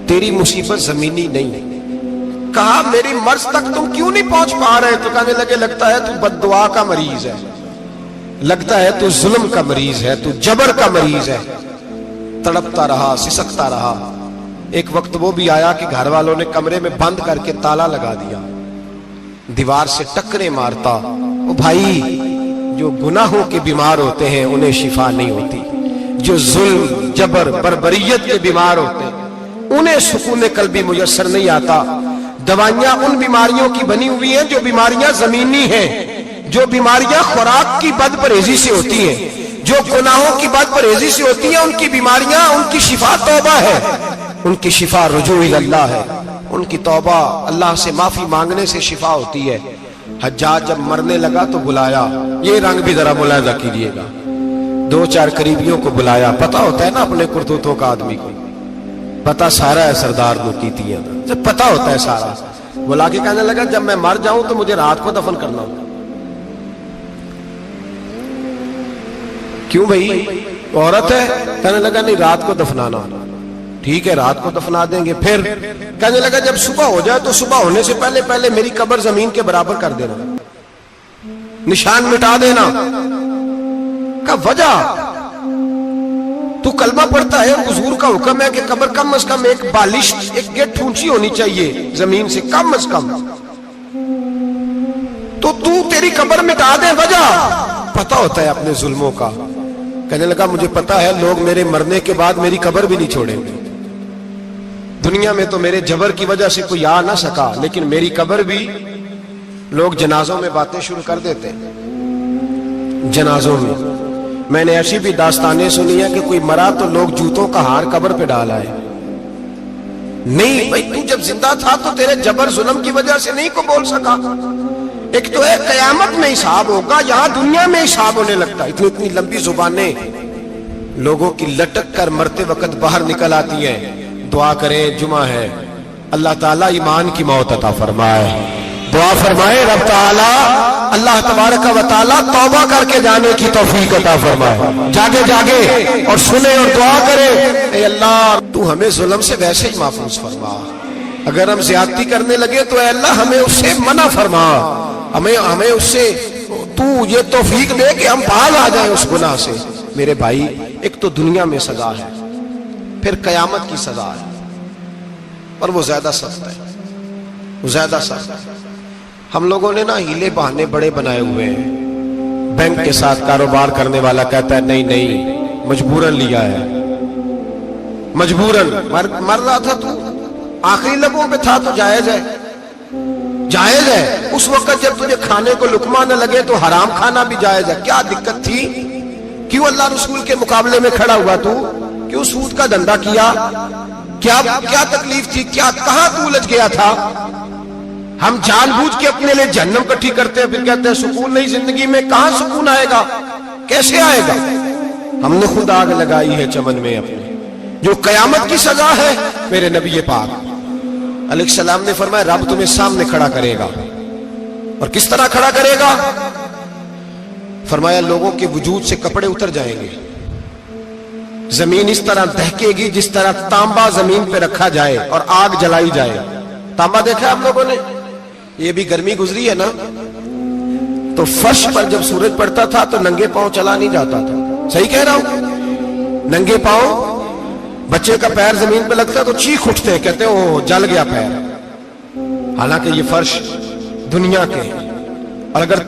تیری مصیبت زمینی نہیں۔ کہا میری مرض تک تم کیوں نہیں پہنچ پا رہے؟ تو کہنے لگے لگتا ہے تو بد دعا کا مریض ہے، لگتا ہے تو ظلم کا مریض ہے، تو جبر کا مریض ہے۔ تڑپتا رہا، سسکتا رہا۔ ایک وقت وہ بھی آیا کہ گھر والوں نے کمرے میں بند کر کے تالا لگا دیا، دیوار سے ٹکرے مارتا۔ او بھائی، جو گناہوں کے بیمار ہوتے ہیں انہیں شفا نہیں ہوتی، جو ظلم جبر بربریت کے بیمار ہوتے ہیں انہیں سکون قلبی میسر نہیں آتا۔ دوائیاں ان بیماریوں کی بنی ہوئی ہیں جو بیماریاں زمینی ہیں، جو بیماریاں خوراک کی بد پرہیزی سے ہوتی ہیں، جو گناہوں کی بد پرہیزی سے ہوتی ہیں، ان کی بیماریاں، ان کی شفا توبہ ہے، ان کی شفا رجوع اللہ ہے، ان کی توبہ اللہ سے معافی مانگنے سے شفا ہوتی ہے۔ حجاج جب مرنے لگا تو بلایا، یہ رنگ بھی ذرا ملاحظہ کیجئے گا، دو چار قریبیوں کو بلایا، پتہ ہوتا ہے نا اپنے کرتوتوں کا آدمی کو، پتہ سارا ہے سردار نوکیتیاں، جب پتہ ہوتا ہے سارا، بلا کے کہنے لگا جب میں مر جاؤں تو مجھے رات کو دفن کرنا ہوگا۔ کیوں بھائی عورت ہے؟ کہنے لگا نہیں رات کو دفنانا، ٹھیک ہے رات کو دفنا دیں گے۔ پھر کہنے لگا جب صبح ہو جائے تو صبح ہونے سے پہلے پہلے میری قبر زمین کے برابر کر دینا، نشان مٹا دینا۔ کا وجہ تو کلمہ پڑھتا ہے، حضور کا حکم ہے کہ قبر کم از کم ایک بالش، ایک گیٹ اونچی ہونی چاہیے زمین سے کم از کم، تو تیری قبر مٹا دے۔ وجہ پتہ ہوتا ہے اپنے ظلموں کا۔ کہنے لگا مجھے پتا ہے لوگ میرے مرنے کے بعد میری قبر بھی نہیں چھوڑیں گے، دنیا میں تو میرے جبر کی وجہ سے کوئی آ نہ سکا، لیکن میری قبر بھی لوگ جنازوں میں باتیں شروع کر دیتے ہیں۔ جنازوں میں نے ایسی بھی داستانیں سنی ہیں کہ کوئی مرا تو لوگ جوتوں کا ہار قبر پہ ڈال آئے۔ نہیں بھائی، تو جب زندہ تھا تو تیرے جبر ظلم کی وجہ سے نہیں کو بول سکا۔ ایک تو ہے قیامت میں حساب ہوگا، یہاں دنیا میں حساب ہونے لگتا ہے۔ اتنی لمبی زبانیں لوگوں کی لٹک کر مرتے وقت باہر نکل آتی ہیں۔ دعا کریں، جمعہ ہے، اللہ تعالیٰ ایمان کی موت عطا فرمائے، دعا فرمائے رب تعالی اللہ تبارک و تعالی توبہ کر کے جانے کی توفیق عطا فرمائے، جاگے جاگے اور سنے اور دعا کرے، اے اللہ تو ہمیں ظلم سے ویسے ہی محفوظ فرما، اگر ہم زیادتی کرنے لگے تو اے اللہ ہمیں اس سے منع فرما، ہمیں اس سے تو یہ توفیق دے کہ ہم باز آ جائیں اس گناہ سے۔ میرے بھائی ایک تو دنیا میں سزا ہے، پھر قیامت کی سزا ہے، اور وہ زیادہ سخت ہے، وہ زیادہ سخت ہے۔ ہم لوگوں نے نا ہیلے بہانے بڑے بنائے ہوئے ہیں، بینک کے ساتھ کاروبار کرنے والا کہتا ہے نہیں نہیں مجبوراً لیا ہے، مجبوراً مر رہا تھا تو آخری لبوں پہ تھا تو جائز ہے، جائز ہے۔ اس وقت جب تجھے کھانے کو لقمہ نہ لگے تو حرام کھانا بھی جائز ہے، کیا دقت تھی؟ کیوں اللہ رسول کے مقابلے میں کھڑا ہوا تو؟ کیوں سود کا دھندا کیا؟ کیا تکلیف تھی؟ کہاں تو الجھ گیا تھا؟ ہم جان بوجھ کے اپنے لیے جہنم کٹھی کرتے ہیں، پھر کہتے ہیں سکون نہیں زندگی میں۔ کہاں سکون آئے گا؟ کیسے آئے گا؟ ہم نے خود آگ لگائی ہے چمن میں اپنے۔ جو قیامت کی سزا ہے، میرے نبی پاک علیہ السلام نے فرمایا رب تمہیں سامنے کھڑا کرے گا، اور کس طرح کھڑا کرے گا؟ فرمایا لوگوں کے وجود سے کپڑے اتر جائیں گے، زمین اس طرح دہکے گی جس طرح تانبا زمین پہ رکھا جائے اور آگ جلائی جائے۔ تانبا دیکھا آپ لوگوں نے؟ یہ بھی گرمی گزری ہے نا، تو فرش پر جب سورج پڑتا تھا تو ننگے پاؤں چلا نہیں جاتا تھا، صحیح کہہ رہا ہوں؟ ننگے پاؤں، بچے کا پیر زمین پہ لگتا تو چیخ اٹھتے ہیں، کہتے ہیں اوہ جل گیا پیر، حالانکہ یہ فرش دنیا کے۔ اور اگر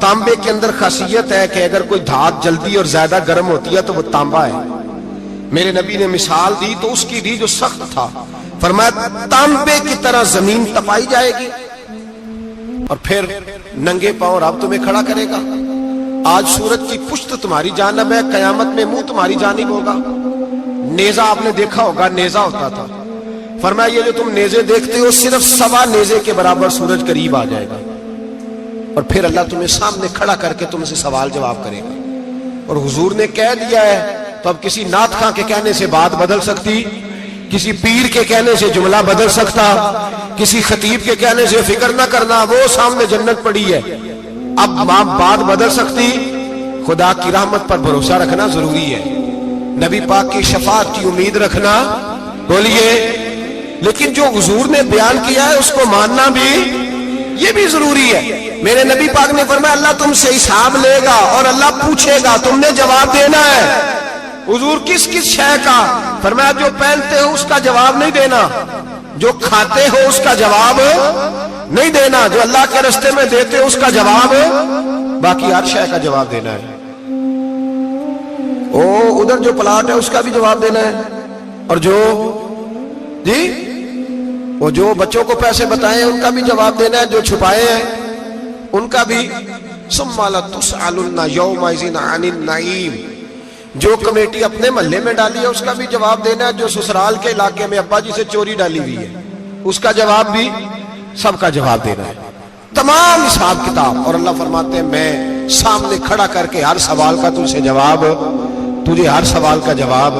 تانبے کے اندر خاصیت ہے کہ اگر کوئی دھات جلدی اور زیادہ گرم ہوتی ہے تو وہ تانبا ہے۔ میرے نبی نے مثال دی تو اس کی دی جو سخت تھا، فرمایا تانبے کی طرح زمین تپائی جائے گی، اور پھر ننگے پاؤں رب تمہیں کھڑا کرے گا۔ آج سورج کی پشت تمہاری جانب ہے، قیامت میں منہ تمہاری جانب ہوگا۔ نیزہ آپ نے دیکھا ہوگا، نیزہ ہوتا تھا، فرمایا یہ جو تم نیزے دیکھتے ہو صرف 1.25 نیزے کے برابر سورج قریب آ جائے گا، اور پھر اللہ تمہیں سامنے کھڑا کر کے تم سے سوال جواب کرے گا۔ اور حضور نے کہہ دیا ہے تو اب کسی نعت خواں کے کہنے سے بات بدل سکتی، کسی پیر کے کہنے سے جملہ بدل سکتا، کسی خطیب کے کہنے سے فکر نہ کرنا وہ سامنے جنت پڑی ہے، اب بات بدل سکتی؟ خدا کی رحمت پر بھروسہ رکھنا ضروری ہے، نبی پاک کی شفاعت کی امید رکھنا، بولیے، لیکن جو حضور نے بیان کیا ہے اس کو ماننا بھی یہ بھی ضروری ہے۔ میرے نبی پاک نے فرمایا اللہ تم سے حساب لے گا اور اللہ پوچھے گا، تم نے جواب دینا ہے۔ حضور کس کس شے کا؟ فرمایا جو پہنتے ہو اس کا جواب نہیں دینا، جو کھاتے ہو اس کا جواب نہیں دینا، جو اللہ کے راستے میں دیتے ہو اس کا جواب، باقی ہر شے کا جواب دینا ہے۔ ادھر جو پلاٹ ہے اس کا بھی جواب دینا ہے، اور جو بچوں کو پیسے بتائے ان کا بھی جواب دینا ہے، جو چھپائے ہیں ان کا بھی۔ ثم لتسألن یومئذ عن النعیم، جو کمیٹی اپنے محلے میں ڈالی ہے اس کا بھی جواب دینا ہے، جو سسرال کے علاقے میں ابا جی سے چوری ڈالی ہوئی ہے اس کا جواب بھی، سب کا جواب دینا ہے، تمام حساب کتاب۔ اور اللہ فرماتے ہیں میں سامنے کھڑا کر کے ہر سوال کا تجھ سے جواب، تجھے ہر سوال کا جواب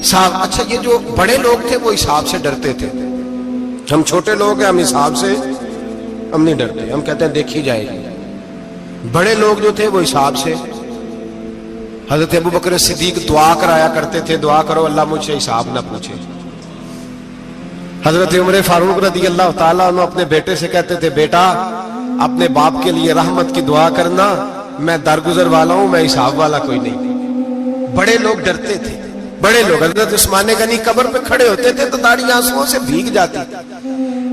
صاحب۔ اچھا یہ جو بڑے لوگ تھے وہ حساب سے ڈرتے تھے، ہم چھوٹے لوگ ہیں ہم حساب سے ہم نہیں ڈرتے، ہم کہتے ہیں دیکھی جائے گی۔ بڑے لوگ جو تھے وہ حساب سے، حضرت ابو بکر صدیق دعا کرایا کرتے تھے، دعا کرو اللہ مجھ سے حساب نہ پوچھے۔ حضرت عمر فاروق رضی اللہ تعالیٰ عنہ اپنے بیٹے سے کہتے تھے بیٹا اپنے باپ کے لیے رحمت کی دعا کرنا، میں درگزر والا ہوں، میں حساب والا کوئی نہیں۔ بڑے لوگ ڈرتے تھے، بڑے لوگ۔ حضرت عثمان غنی قبر پہ کھڑے ہوتے تھے تو داڑھی آنسوؤں سے بھیگ جاتی،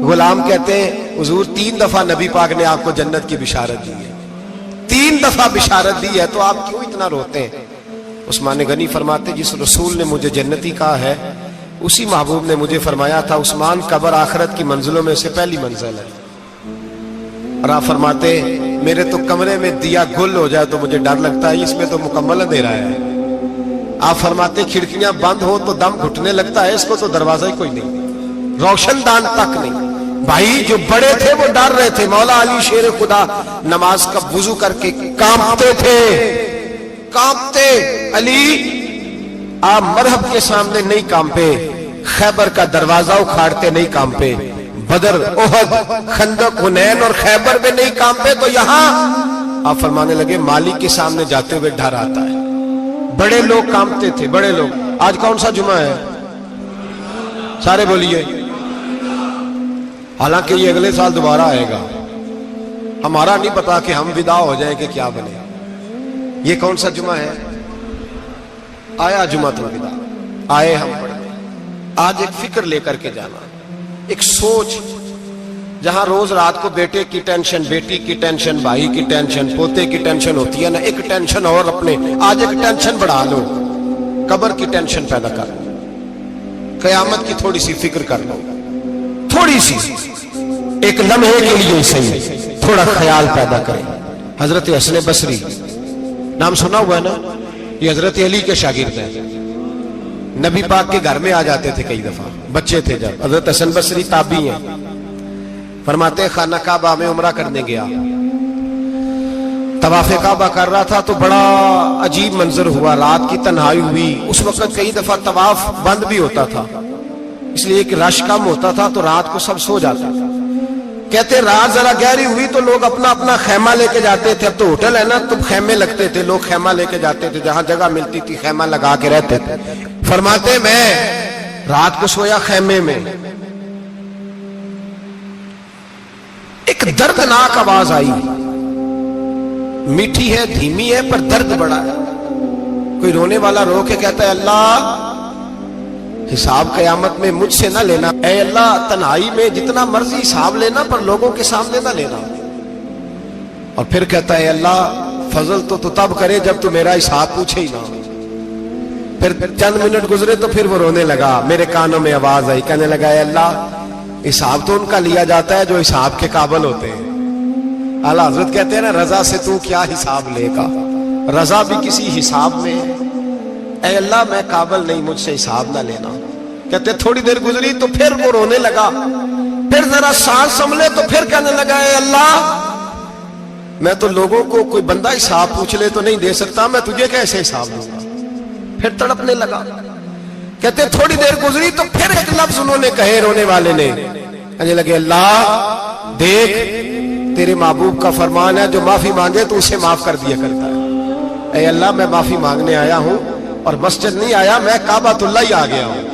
غلام کہتے ہیں حضور 3 دفعہ نبی پاک نے آپ کو جنت کی بشارت دی ہے، 3 دفعہ بشارت دی ہے تو آپ کیوں اتنا روتے ہیں؟ عثمان غنی فرماتے جس رسول نے مجھے جنتی کہا ہے اسی محبوب نے مجھے فرمایا تھا عثمان قبر آخرت کی منزلوں میں سے پہلی منزل ہے۔ اور آپ فرماتے میرے تو کمرے میں دیا گل ہو جائے تو مجھے ڈر لگتا ہے، اس میں تو مکمل اندھیرا ہے۔ آپ فرماتے کھڑکیاں بند ہو تو دم گھٹنے لگتا ہے، اس کو تو دروازہ ہی کوئی نہیں، روشن دان تک نہیں۔ بھائی جو بڑے تھے وہ ڈر رہے تھے۔ مولا علی شیر خدا نماز کا وضو کر کے کانپتے تھے، کانپتے۔ علی آپ مرحب کے سامنے نہیں کانپے، خیبر کا دروازہ اکھاڑتے نہیں کانپے، بدر، احد، خندق، حنین اور خیبر میں نہیں کام پہ تو یہاں آپ فرمانے لگے مالک کے سامنے جاتے ہوئے ڈر آتا ہے. بڑے لوگ کامتے تھے، بڑے لوگ. آج کون سا جمعہ ہے؟ سارے بولیے. حالانکہ یہ اگلے سال دوبارہ آئے گا، ہمارا نہیں پتا کہ ہم ودا ہو جائیں کہ کیا بنے. یہ کون سا جمعہ ہے؟ آیا جمعہ تو ودا، آئے ہم پڑھنے. آج ایک فکر لے کر کے جانا، ایک سوچ. جہاں روز رات کو بیٹے کی ٹینشن، بیٹی کی ٹینشن، بھائی کی ٹینشن، پوتے کی ٹینشن ہوتی ہے نا، ایک ٹینشن اور اپنے آج ایک ٹینشن بڑھا لو. قبر کی ٹینشن پیدا کر لو، قیامت کی تھوڑی سی فکر کر لو، تھوڑی سی، ایک لمحے کے لیے صحیح تھوڑا خیال پیدا کریں. حضرت حسن بصری نام سنا ہوا ہے نا؟ یہ حضرت علی کے شاگرد ہیں. نبی پاک کے گھر میں آ جاتے تھے کئی دفعہ، بچے تھے جب. حضرت حسن بصری تابعی ہیں. فرماتے خانہ کعبہ میں عمرہ کرنے گیا، طواف کعبہ کر رہا تھا تو بڑا عجیب منظر ہوا. رات کی تنہائی ہوئی. اس وقت کئی دفعہ طواف بند بھی ہوتا تھا، اس لیے کہ رش کم ہوتا تھا تو رات کو سب سو جاتا تھا. کہتے رات ذرا گہری ہوئی تو لوگ اپنا اپنا خیمہ لے کے جاتے تھے. اب تو ہوٹل ہے نا تو خیمے لگتے تھے، لوگ خیمہ لے کے جاتے تھے، جہاں جگہ ملتی تھی خیمہ لگا کے رہتے تھے. فرماتے میں رات کو سویا خیمے میں، ایک دردناک آواز آئی. میٹھی ہے، دھیمی ہے، پر درد بڑا ہے. کوئی رونے والا رو کے کہتا ہے اللہ حساب قیامت میں مجھ سے نہ لینا، اے اللہ تنہائی میں جتنا مرضی حساب لینا پر لوگوں کے سامنے نہ لینا. اور پھر کہتا ہے اللہ فضل تو تب کرے جب تو میرا حساب پوچھے ہی نہ. پھر چند منٹ گزرے تو پھر وہ رونے لگا. میرے کانوں میں آواز آئی، کہنے لگا اے اللہ حساب تو ان کا لیا جاتا ہے جو حساب کے قابل ہوتے ہیں. اعلیٰ حضرت کہتے ہیں نا رضا سے تو کیا حساب لے گا، رضا بھی کسی حساب میں. اے اللہ میں قابل نہیں، مجھ سے حساب نہ لینا. کہتے تھوڑی دیر گزری تو پھر وہ رونے لگا. پھر ذرا سانس سنبھلے تو پھر کہنے لگا اے اللہ میں تو لوگوں کو کوئی بندہ حساب پوچھ لے تو نہیں دے سکتا، میں تجھے کیسے حساب دوں گا. پھر تڑپنے لگا. کہتے تھوڑی دیر گزری تو پھر ایک لفظ انہوں نے کہے رونے والے نے، کہنے لگے اللہ دیکھ تیرے محبوب کا فرمان ہے جو معافی مانگے تو اسے معاف کر دیا کرتا ہے. اے اللہ میں معافی مانگنے آیا ہوں اور مسجد نہیں آیا، میں کعبۃ اللہ ہی آ گیا ہوں.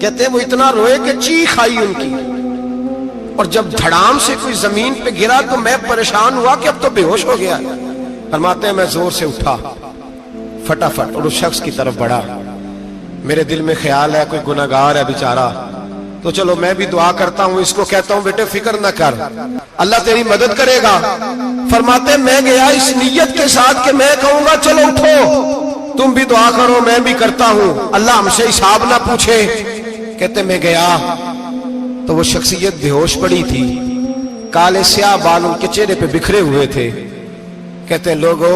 کہتے ہیں وہ اتنا روئے کہ چیخ آئی ان کی، اور جب دھڑام سے کوئی زمین پہ گرا تو میں پریشان ہوا کہ اب تو بے ہوش ہو گیا. فرماتے ہیں میں زور سے اٹھا فٹافٹ اور اس شخص کی طرف بڑھا. میرے دل میں خیال ہے کوئی گناہگار ہے بیچارہ، تو چلو میں بھی دعا کرتا ہوں. اس کو کہتا ہوں بیٹے فکر نہ کر، اللہ تیری مدد کرے گا. فرماتے میں گیا اس نیت کے ساتھ کہ میں کہوں گا چلو اٹھو تم بھی دعا کرو، میں بھی کرتا ہوں، اللہ ہم سے حساب نہ پوچھے. کہتے میں گیا تو وہ شخصیت بے ہوش پڑی تھی، کالے سیاہ بال ان کے چہرے پہ بکھرے ہوئے تھے. کہتے لوگو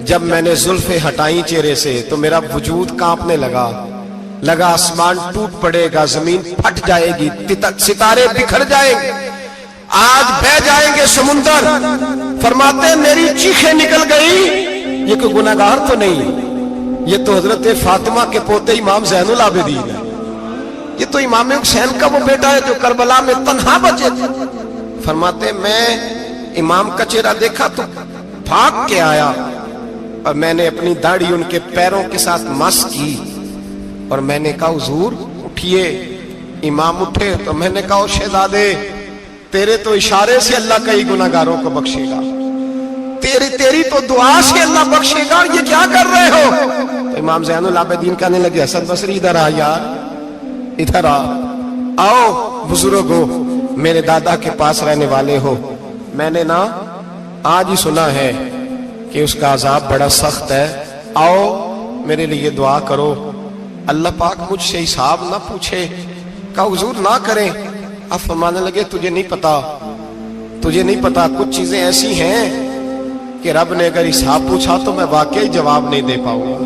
جب میں نے زلفیں ہٹائیں چہرے سے تو میرا وجود کانپنے لگا آسمان ٹوٹ پڑے گا، زمین پھٹ جائے گی، ستارے بکھر جائیں گے، آج بہ جائیں گے سمندر. فرماتے میری چیخیں نکل گئی. یہ کوئی گناہگار تو نہیں، یہ تو حضرت فاطمہ کے پوتے امام زین العابدین ہے. یہ تو امام حسین کا وہ بیٹا ہے جو کربلا میں تنہا بچے تھے. فرماتے میں امام کا چہرہ دیکھا تو بھاگ کے آیا اور میں نے اپنی داڑھی ان کے پیروں کے ساتھ مس کی اور میں نے کہا حضور اٹھئے. امام اٹھے تو میں نے کہا شہزادے تیرے تو اشارے سے اللہ کئی گناہگاروں کو بخشے گا، تیری تو دعا سے اللہ بخشے گا، یہ کیا کر رہے ہو؟ تو امام زین العابدین کہنے لگے حسن بصری ادھر آ یار، ادھر آؤ بزرگو، میرے دادا کے پاس رہنے والے ہو. میں نے نا آج ہی سنا ہے کہ اس کا عذاب بڑا سخت ہے، آؤ میرے لیے دعا کرو، اللہ پاک مجھ سے حساب نہ پوچھے. کہا حضور نہ کریں. آپ فرمانے لگے تجھے نہیں پتا کچھ چیزیں ایسی ہیں کہ رب نے اگر حساب پوچھا تو میں واقعی جواب نہیں دے پاؤں گا،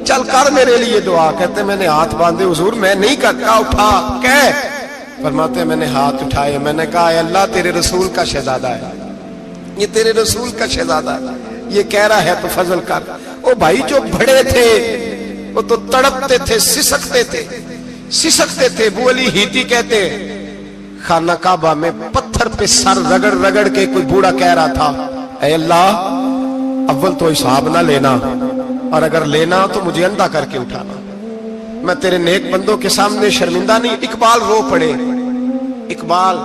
چل کر میرے لیے دعا. کہتے میں نے ہاتھ باندھے حضور میں نہیں کرتا. اٹھا کہہ. فرماتے میں نے ہاتھ اٹھائے، میں نے کہا اے اللہ تیرے رسول کا شہزادہ ہے، یہ تیرے رسول کا شہزادہ ہے، یہ کہہ رہا ہے تو فضل کر. وہ بھائی جو بڑے تھے وہ تو تڑپتے تھے، سسکتے تھے. ابو علی ہیتی کہتے खाना काबा में पत्थर पे सर रगड़ रगड़ के कोई बूढ़ा कह रहा था, ऐ अल्लाह अव्वल तो हिसाब ना लेना, और अगर लेना तो मुझे अंधा करके उठाना, मैं तेरे नेक बंदों के सामने शर्मिंदा नहीं। इकबाल रो पड़े। इकबाल,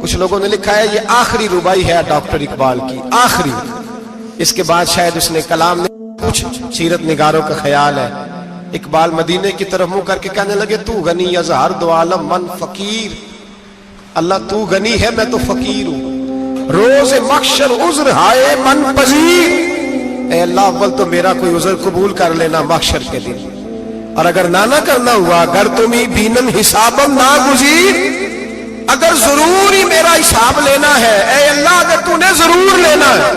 कुछ लोगों ने लिखा है ये आखिरी रुबाई है डॉक्टर इकबाल की, आखिरी। इसके बाद शायद उसने कलाम ने, कुछ सीरत निगारों का ख्याल है, इकबाल मदीने की तरफ मुंह करके कहने लगे, तू गनी अजहर दो आलम मन फकीर, अल्लाह तू गनी है मैं तो फकीर हूं, रोज मक्शर उज्र हाय मन पजीर, ए अल्लाह अव्वल तो मेरा कोई उज्र कबूल कर लेना मक्शर के दिन, और अगर ना करना हुआ, अगर तुम्ही बीनम हिसाबम ना गुजीर, अगर जरूर ही मेरा हिसाब लेना है, ए अल्लाह अगर तूने जरूर लेना है,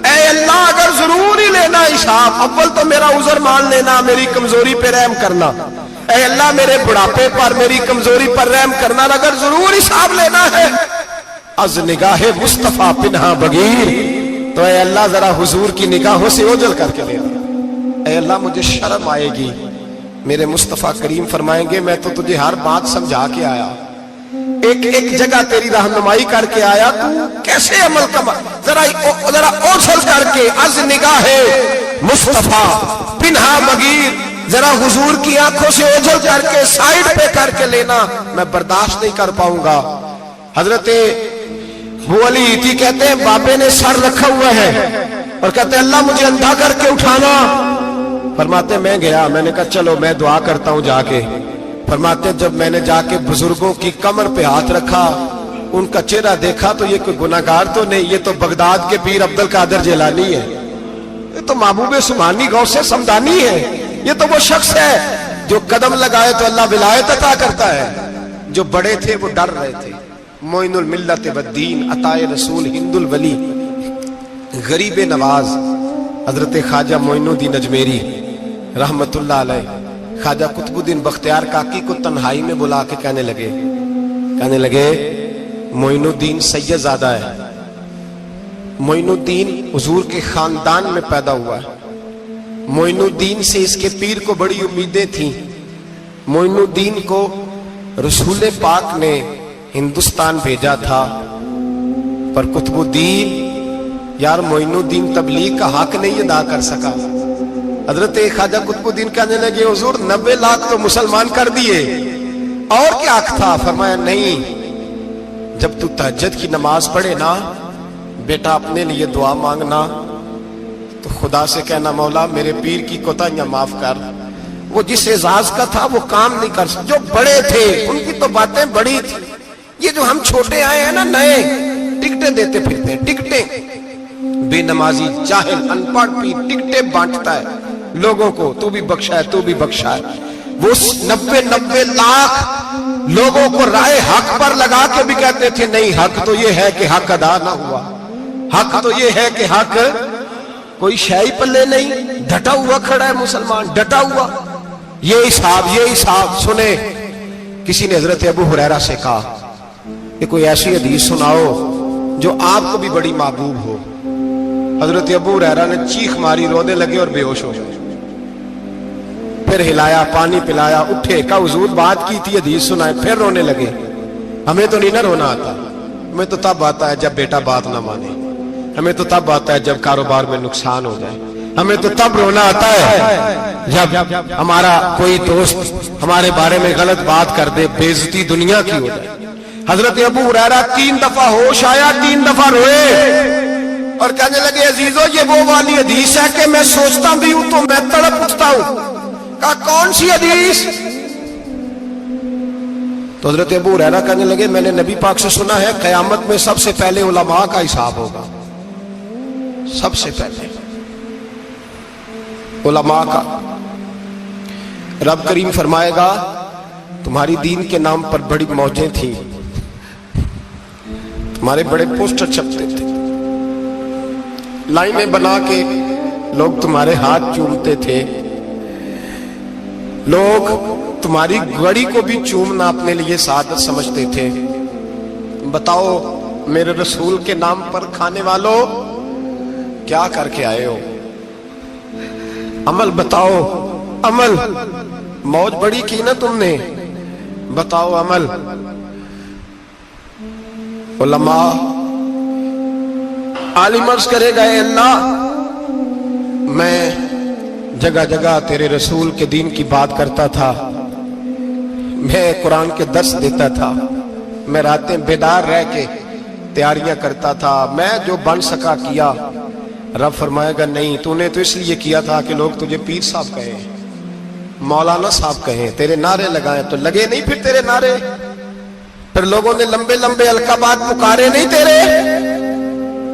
ए अल्लाह अगर जरूर ही लेना हिसाब, अव्वल तो मेरा उज़र मान लेना, मेरी कमजोरी पे रहम करना, ए अल्लाह मेरे बुढ़ापे पर मेरी कमजोरी पर रहम करना, अगर जरूर हिसाब लेना है, अज निगाहे मुस्तफा पिन्हा बगीर, तो ए अल्लाह जरा हुजूर की निगाहों से ओझल करके लेना। ए अल्लाह मुझे शर्म आएगी, मेरे मुस्तफा करीम फरमाएंगे मैं तो तुझे हर बात समझा के आया, एक एक जगह तेरी रहनुमाई करके आया, तू कैसे अमल कमा, जरा ओझल करके, अज निगाहे मुस्तफा पिन्हा बगीर, जरा हुजूर की आंखों से ओझल करके साइड पे करके लेना, मैं बर्दाश्त नहीं कर पाऊंगा। हजरते वो अली इती कहते हैं, बाबे ने सर रखा हुआ है और कहते हैं अल्लाह मुझे अंधा करके उठाना, फरमाते मैं गया, मैंने कहा चलो मैं दुआ करता हूं जाके, फरमाते जब मैंने जाके बुजुर्गों की कमर पे हाथ रखा, उनका चेहरा देखा तो ये कोई गुनाहगार तो नहीं, ये तो बगदाद के पीर अब्दुल कादिर जिलानी है, ये तो महबूब सुभानी गौसे समदानी है, ये तो वो शख्स है जो कदम लगाए तो अल्लाह विलायत अता करता है। जो बड़े थे वो डर रहे थे, मोइनुल मिल्लत वद्दीन अताए रसूल हिंदुल वली गरीब नवाज हजरत ख्वाजा मोइनुद्दीन अजमेरी रहमतुल्लाह अलैह, ख्वाजा कुतुबुद्दीन बख्तियार काकी को तन्हाई में बुला के कहने लगे मोइनुद्दीन सैयदजादा है, मोइनुद्दीन हुजूर के खानदान में पैदा हुआ है, मोइनुद्दीन से इसके पीर को बड़ी उम्मीदें थी, मोइनुद्दीन को रसूल पाक ने हिंदुस्तान भेजा था, पर कुतुबुद्दीन यार मोइनुद्दीन तबलीग का हक नहीं अदा कर सका। हजरत ख्वाजा कुतुबुद्दीन कहने लगे हुजूर 90 लाख तो मुसलमान कर दिए, और क्या हक था? फरमाया नहीं, जब तू तहज्जुद की नमाज पढ़े ना बेटा, अपने लिए दुआ मांगना तो खुदा से कहना मौला मेरे पीर की कोताहियां माफ कर। वो जिस एजाज का था वो काम नहीं कर सकते, जो बड़े थे उनकी तो बातें बड़ी थी, ये जो हम छोटे आए हैं ना नए, टिकटें देते फिरते हैं, टिकटें, बेनमाजी जाहिल अनपढ़ पीर टिकटें बांटता है लोगों को, तू भी बख्शा है तू भी बख्शा है। वो 90 लाख लोगों को राय हक पर लगा के भी कहते थे नहीं, हक तो ये है कि हक अदा ना हुआ, हक तो ये है कि हक, कोई शाही पल्ले नहीं, डटा हुआ खड़ा है मुसलमान, डटा हुआ। ये हिसाब सुने। किसी ने हजरत अबू हुरैरा से कहा कि कोई ऐसी हदीस सुनाओ जो आपको भी बड़ी महबूब हो। हजरत अबू हुरैरा ने चीख मारी, रोने लगे और बेहोश हो गए। फिर हिलाया, पानी पिलाया, उठे, का हुजूर बात की थी, हदीस सुनाए, फिर रोने लगे। हमें तो नहीं ना रोना आता, हमें तो तब आता है जब बेटा बात ना माने, हमें तो तब आता है जब कारोबार में नुकसान हो जाए, हमें तो तब रोना आता है जब हमारा कोई दोस्त हमारे बारे में गलत बात कर दे, बेइज्जती दुनिया की हो जाए। हजरत अबू हुरैरा 3 दफा होश आया, 3 दफा रोए और कहने लगे अजीजों ये वो वाली हदीस है कि मैं सोचता भी हूं तो मैं तड़प उठता हूं। कहा कौन सी हदीस? तो हजरत अबू हुरैरा कहने लगे मैंने नबी पाक से सुना है कयामत में सबसे पहले उलमा का हिसाब होगा, सबसे पहले उलमा का। रब करीम फरमाएगा तुम्हारी दीन के नाम पर बड़ी मौजें थी, तुम्हारे बड़े पोस्टर छपते थे, लाइनें बना के लोग तुम्हारे हाथ चूमते थे, लोग तुम्हारी घड़ी को भी चूमना अपने लिए सादत समझते थे। बताओ मेरे रसूल के नाम पर खाने वालों क्या करके आए हो? अमल बताओ, अमल। मौज बड़ी की ना तुमने, बताओ अमल। उलमा आलिम अर्ज करेगा, ऐ अल्लाह मैं जगह जगह तेरे रसूल के दीन की बात करता था, मैं कुरान के दर्स देता था, मैं रातें बेदार रह के तैयारियां करता था, मैं जो बन सका किया। रब फरमाएगा नहीं, तूने तो इसलिए किया था कि लोग तुझे पीर साहब कहे, मौलाना साहब कहे, तेरे नारे लगाए तो लगे नहीं फिर तेरे नारे, फिर लोगों ने लंबे लंबे अलकाबात पुकारे नहीं तेरे।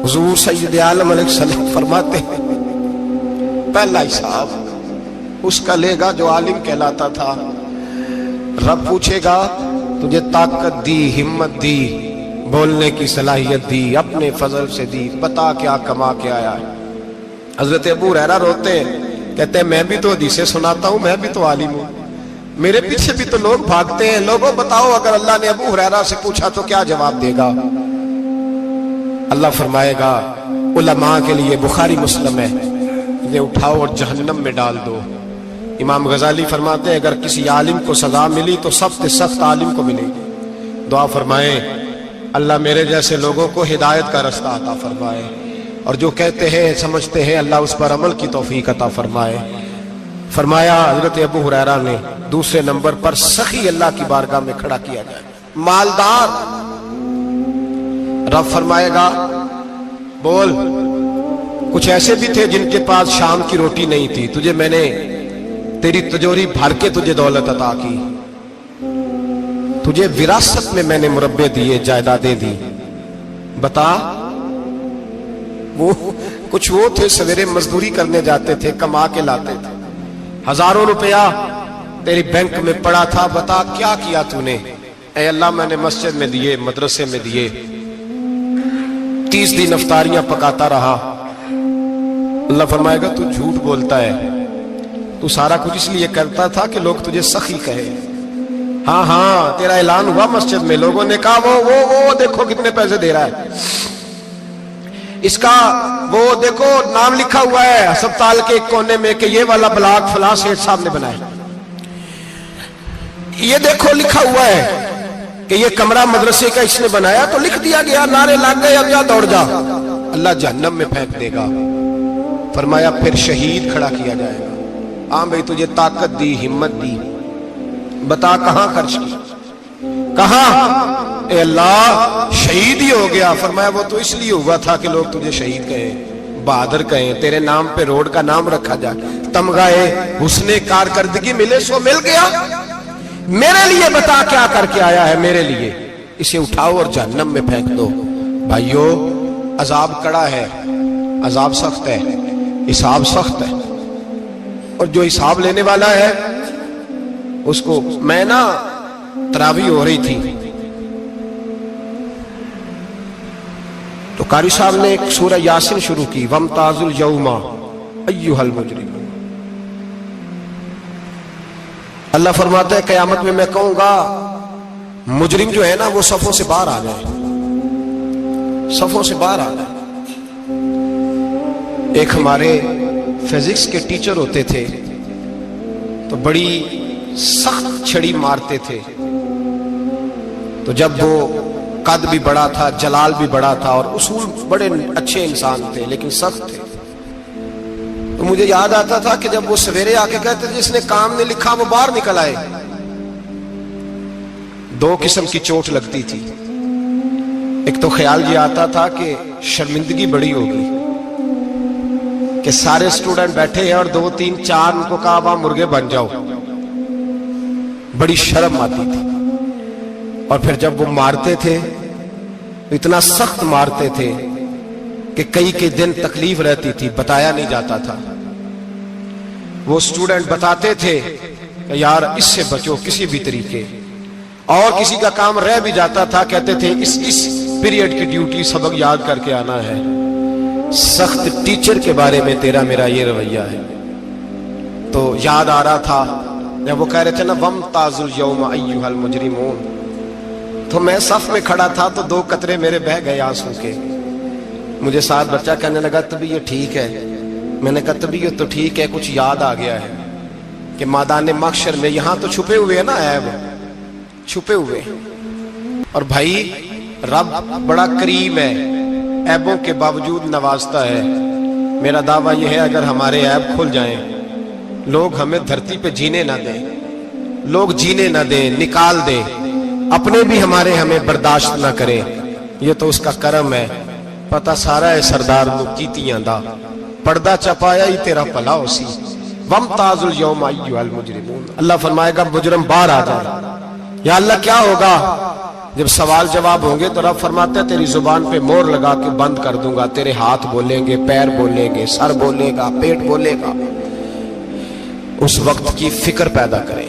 हुजूर सैयद आलम अलैहिस्सलाम फरमाते हैं पहला हिसाब उसका लेगा जो आलिम कहलाता था। रब पूछेगा तुझे ताकत दी, हिम्मत दी, बोलने की सलाहियत दी, अपने फजल से दी, बता क्या कमा के आया है। हजरत अबू हुरैरा रोते हैं, कहते हैं मैं भी तो हदीसें सुनाता हूं, मैं भी तो आलिम हूं, मेरे पीछे भी तो लोग भागते हैं। लोगों बताओ अगर अल्लाह ने अबू हुरैरा से पूछा तो क्या जवाब देगा? अल्लाह फरमाएगा उलमा के लिए बुखारी मुस्लिम है, इन्हें उठाओ और जहन्नम में डाल दो। इमाम गजाली फरमाते हैं अगर किसी आलिम को सजा मिली तो सबसे सख्त आलिम को मिलेगी। दुआ फरमाए अल्लाह मेरे जैसे लोगों को हिदायत का रास्ता अता फरमाए, और जो कहते हैं समझते हैं अल्लाह उस पर अमल की तौफीक अता फरमाए। फरमाया हजरत अबू हुरैरा ने दूसरे नंबर पर सखी अल्लाह की बारगाह में खड़ा किया जाए, मालदार। रब फरमाएगा बोल, कुछ ऐसे भी थे जिनके पास शाम की रोटी नहीं थी, तुझे मैंने तेरी तिजोरी भर के तुझे दौलत अता की, तुझे विरासत में मैंने मुरब्बे दिए, जायदादें दी। बता वो कुछ वो थे सवेरे मजदूरी करने जाते थे, कमा के लाते थे, हजारों रुपया तेरी बैंक में पड़ा था, बता क्या किया तूने? ऐ अल्लाह मैंने मस्जिद में दिए, मदरसे में दिए, 30 दिन इफ्तारियां पकाता रहा। अल्लाह फरमाएगा तू झूठ बोलता है, तू सारा कुछ इसलिए करता था कि लोग तुझे सखी कहे। हाँ हाँ तेरा ऐलान हुआ मस्जिद में, लोगों ने कहा वो देखो कितने पैसे दे रहा है, इसका वो देखो नाम लिखा हुआ है अस्पताल के एक कोने में कि ये वाला ब्लॉक फलां सेठ साहब ने बनाया, ये देखो लिखा हुआ है कि ये कमरा मदरसे का इसने बनाया, तो लिख दिया गया, नारे लग गए, अब जा दौड़ जा। अल्लाह जहन्नम में फेंक देगा। फरमाया फिर शहीद खड़ा किया जाएगा। हाँ भाई तुझे ताकत दी, हिम्मत दी, बता कहां खर्च की, कहां? ए अल्लाह शहीद ही हो गया। फरमाया वो तो इसलिए हुआ था कि लोग तुझे शहीद कहे, बहादुर कहे, तेरे नाम पे रोड का नाम रखा जाए, तमगाए हुस्ने कारकर्दगी मिले सो मिल गया। मेरे लिए बता क्या करके आया है, मेरे लिए, इसे उठाओ और जहन्नम में फेंक दो। भाइयों अजाब कड़ा है, अजाब सख्त है, हिसाब सख्त है, और जो हिसाब लेने वाला है उसको, मैं ना तरावी हो रही थी तो कारी साहब ने एक सूरह यासीन शुरू की, वमताजुल यौमा अय्युहल मुजरिम। अल्लाह फरमाता है कयामत में मैं कहूंगा मुजरिम जो है ना वो सफों से बाहर आ जाए, सफों से बाहर आ जाए। एक हमारे फिजिक्स के टीचर होते थे तो बड़ी सख्त छड़ी मारते थे, तो जब वो कद भी बड़ा था, जलाल भी बड़ा था और उसूल बड़े अच्छे इंसान थे लेकिन सख्त थे, तो मुझे याद आता था कि जब वो सवेरे आके कहते थे जिसने काम नहीं लिखा वो बाहर निकल आए। दो किस्म की चोट लगती थी, एक तो ख्याल ये आता था कि शर्मिंदगी बड़ी होगी कि सारे स्टूडेंट बैठे हैं और 2 3 4 उनको कहा वहां मुर्गे बन जाओ, बड़ी शर्म आती थी। और फिर जब वो मारते थे तो इतना सख्त मारते थे कि कई के दिन तकलीफ रहती थी, बताया नहीं जाता था। वो स्टूडेंट बताते थे कि यार इससे बचो किसी भी तरीके, और किसी का काम रह भी जाता था कहते थे इस पीरियड की ड्यूटी सबक याद करके आना है। सख्त टीचर के बारे में तेरा मेरा ये रवैया है। तो याद आ रहा था जब वो कह रहे थे ना वमताजुल यौमा अय्युहल मुजरिमून, तो मैं सफ में खड़ा था तो 2 कतरे मेरे बह गए आंसू के। मुझे साथ बच्चा कहने लगा तबीयत ठीक है, मैंने कहा तबीयत तो ठीक है, कुछ याद आ गया है कि मैदान महशर में यहां तो छुपे हुए हैं ना ऐब, छुपे हुए। और भाई رب بڑا کریم ہے، عیبوں کے باوجود نوازتا ہے۔ میرا دعویٰ یہ ہے اگر ہمارے عیب کھل جائیں، لوگ ہمیں دھرتی پہ جینے نہ دیں، لوگ جینے نہ دیں، نکال دیں، اپنے بھی ہمیں برداشت نہ کریں، یہ تو اس کا کرم ہے۔ پتہ سارا ہے سردار نو کیتیاں دا، پردہ چپایا ہی تیرا پلا ہو سی، وَامْتَازُ الْيَوْمَ أَيُّهَا الْمُجْرِمُونَ۔ اللہ فرمائے گا مجرم باہر آ جائے۔ یا اللہ کیا ہوگا؟ جب سوال جواب ہوں گے تو رب فرماتا ہے تیری زبان پہ مور لگا کے بند کر دوں گا، تیرے ہاتھ بولیں گے، پیر بولیں گے، سر بولے گا، پیٹ بولے گا۔ اس وقت کی فکر پیدا کریں،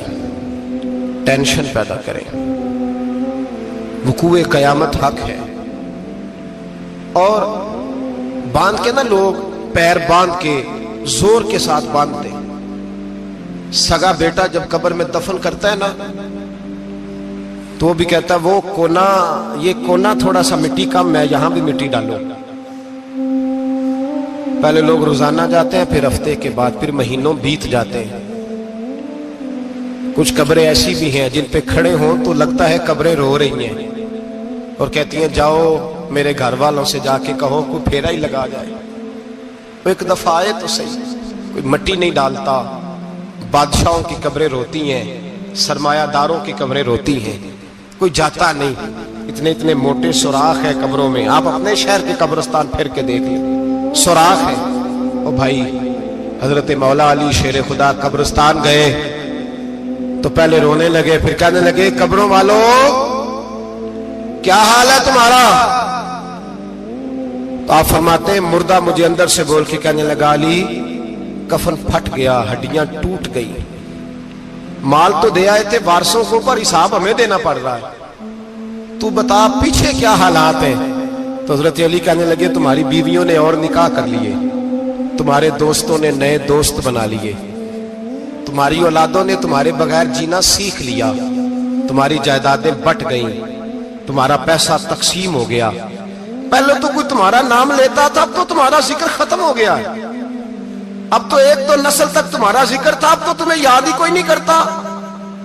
ٹینشن پیدا کریں۔ وقوع قیامت حق ہے، اور باندھ کے نا لوگ پیر باندھ کے زور کے ساتھ باندھتے۔ سگا بیٹا جب قبر میں دفن کرتا ہے نا تو وہ بھی کہتا ہے وہ کونا، یہ کونا تھوڑا سا مٹی کم ہے، یہاں بھی مٹی ڈالو۔ پہلے لوگ روزانہ جاتے ہیں، پھر ہفتے کے بعد، پھر مہینوں بیت جاتے ہیں۔ کچھ قبریں ایسی بھی ہیں جن پہ کھڑے ہوں تو لگتا ہے قبریں رو رہی ہیں، اور کہتی ہیں جاؤ میرے گھر والوں سے جا کے کہو کوئی پھیرا ہی لگا جائے، وہ ایک دفعہ آئے تو صحیح۔ کوئی مٹی نہیں ڈالتا۔ بادشاہوں کی قبریں روتی ہیں، سرمایہ داروں کی قبریں روتی ہیں، کوئی جاتا نہیں۔ اتنے اتنے موٹے سوراخ ہیں قبروں میں، آپ اپنے شہر کے قبرستان پھر کے دیکھ لیں، سوراخ ہے۔ او بھائی، حضرت مولا علی شیر خدا قبرستان گئے تو پہلے رونے لگے، پھر کہنے لگے قبروں والوں کیا حال ہے تمہارا؟ تو آپ فرماتے ہیں مردہ مجھے اندر سے بول کے کہنے لگا علی کفن پھٹ گیا، ہڈیاں ٹوٹ گئی، مال تو دے آئے تھے وارثوں کو پر حساب ہمیں دینا پڑ رہا ہے، تو بتا پیچھے کیا حالات ہیں؟ تو حضرت علی کہنے لگے تمہاری بیویوں نے اور نکاح کر لیے، تمہارے دوستوں نے نئے دوست بنا لیے، تمہاری اولادوں نے تمہارے بغیر جینا سیکھ لیا، تمہاری جائیدادیں بٹ گئیں، تمہارا پیسہ تقسیم ہو گیا۔ پہلے تو کوئی تمہارا نام لیتا تھا، اب تو تمہارا ذکر ختم ہو گیا ہے۔ اب تو ایک تو نسل تک تمہارا ذکر تھا، اب تو تمہیں یاد ہی کوئی نہیں کرتا۔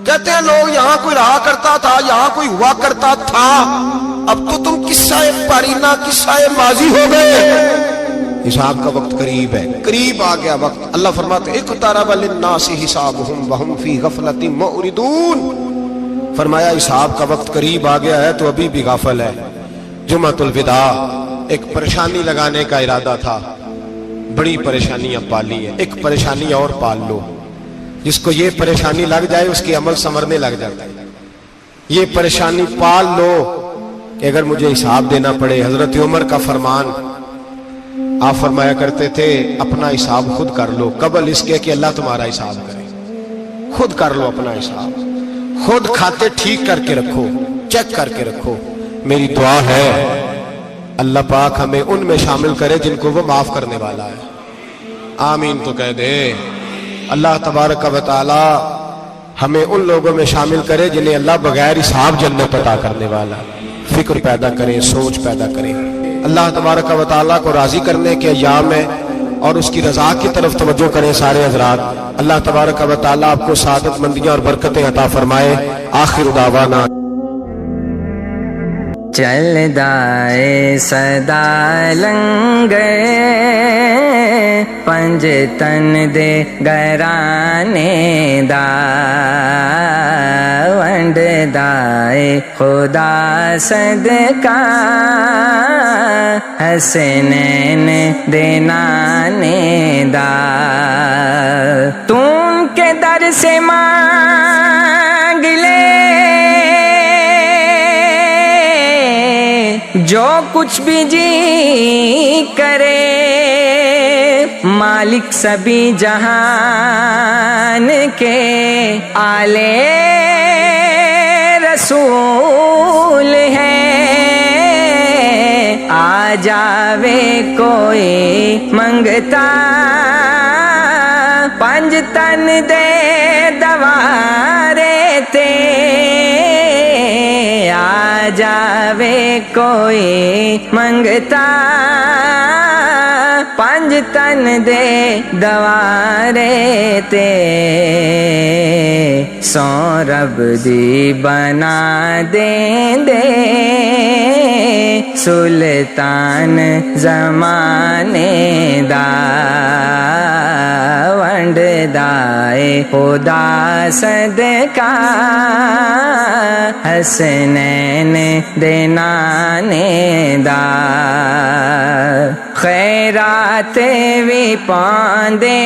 کہتے ہیں لوگ یہاں کوئی رہا کرتا تھا، یہاں کوئی ہوا کرتا تھا، اب تو تم قصہ پارینہ، قصہ ماضی ہو گئے۔ حساب کا وقت قریب ہے، قریب آ گیا وقت۔ اللہ فرماتے ہیں اقترب للناس حسابهم وهم فی غفلۃ معرضون۔ فرمایا حساب کا وقت قریب آ گیا ہے تو ابھی بھی غافل ہے۔ جمعۃ الوداع ایک پریشانی لگانے کا ارادہ تھا، بڑی پریشانیاں پالی ہیں، ایک پریشانی اور پال لو۔ جس کو یہ پریشانی لگ جائے اس کی عمل سنورنے لگ جاتا ہے۔ یہ پریشانی پال لو کہ اگر مجھے حساب دینا پڑے۔ حضرت عمر کا فرمان، آپ فرمایا کرتے تھے اپنا حساب خود کر لو قبل اس کے کہ اللہ تمہارا حساب کرے۔ خود کر لو اپنا حساب، خود کھاتے ٹھیک کر کے رکھو، چیک کر کے رکھو۔ میری دعا ہے اللہ پاک ہمیں ان میں شامل کرے جن کو وہ معاف کرنے والا ہے۔ آمین تو کہہ دے۔ اللہ تبارک و تعالی ہمیں ان لوگوں میں شامل کرے جنہیں اللہ بغیر حساب جنت عطا کرنے والا۔ فکر پیدا کریں، سوچ پیدا کریں۔ اللہ تبارک و تعالیٰ کو راضی کرنے کے ایام ہے اور اس کی رضا کی طرف توجہ کریں سارے حضرات۔ اللہ تبارک و تعالیٰ آپ کو سعادت مندیاں اور برکتیں عطا فرمائے۔ آخر دعوانا چل دائے صدا لنگے پنج تن دے گرانے دا ونڈ دائے خدا صدقہ حسنین دے نانے دا تم کے در سے مانگ لے جو کچھ بھی جی کرے مالک سبھی جہان کے آلے رسول ہے آ جاوے کوئی منگتا پنج تن دے دوارے تے آ جاوے کوئی منگتا پنج تن دے دوارے تے سو رب دی بنا دیں دے سلطان زمانے دا ونڈ دائے خدا صدقہ حسنین دے نانے دا خیرات بھی پاندے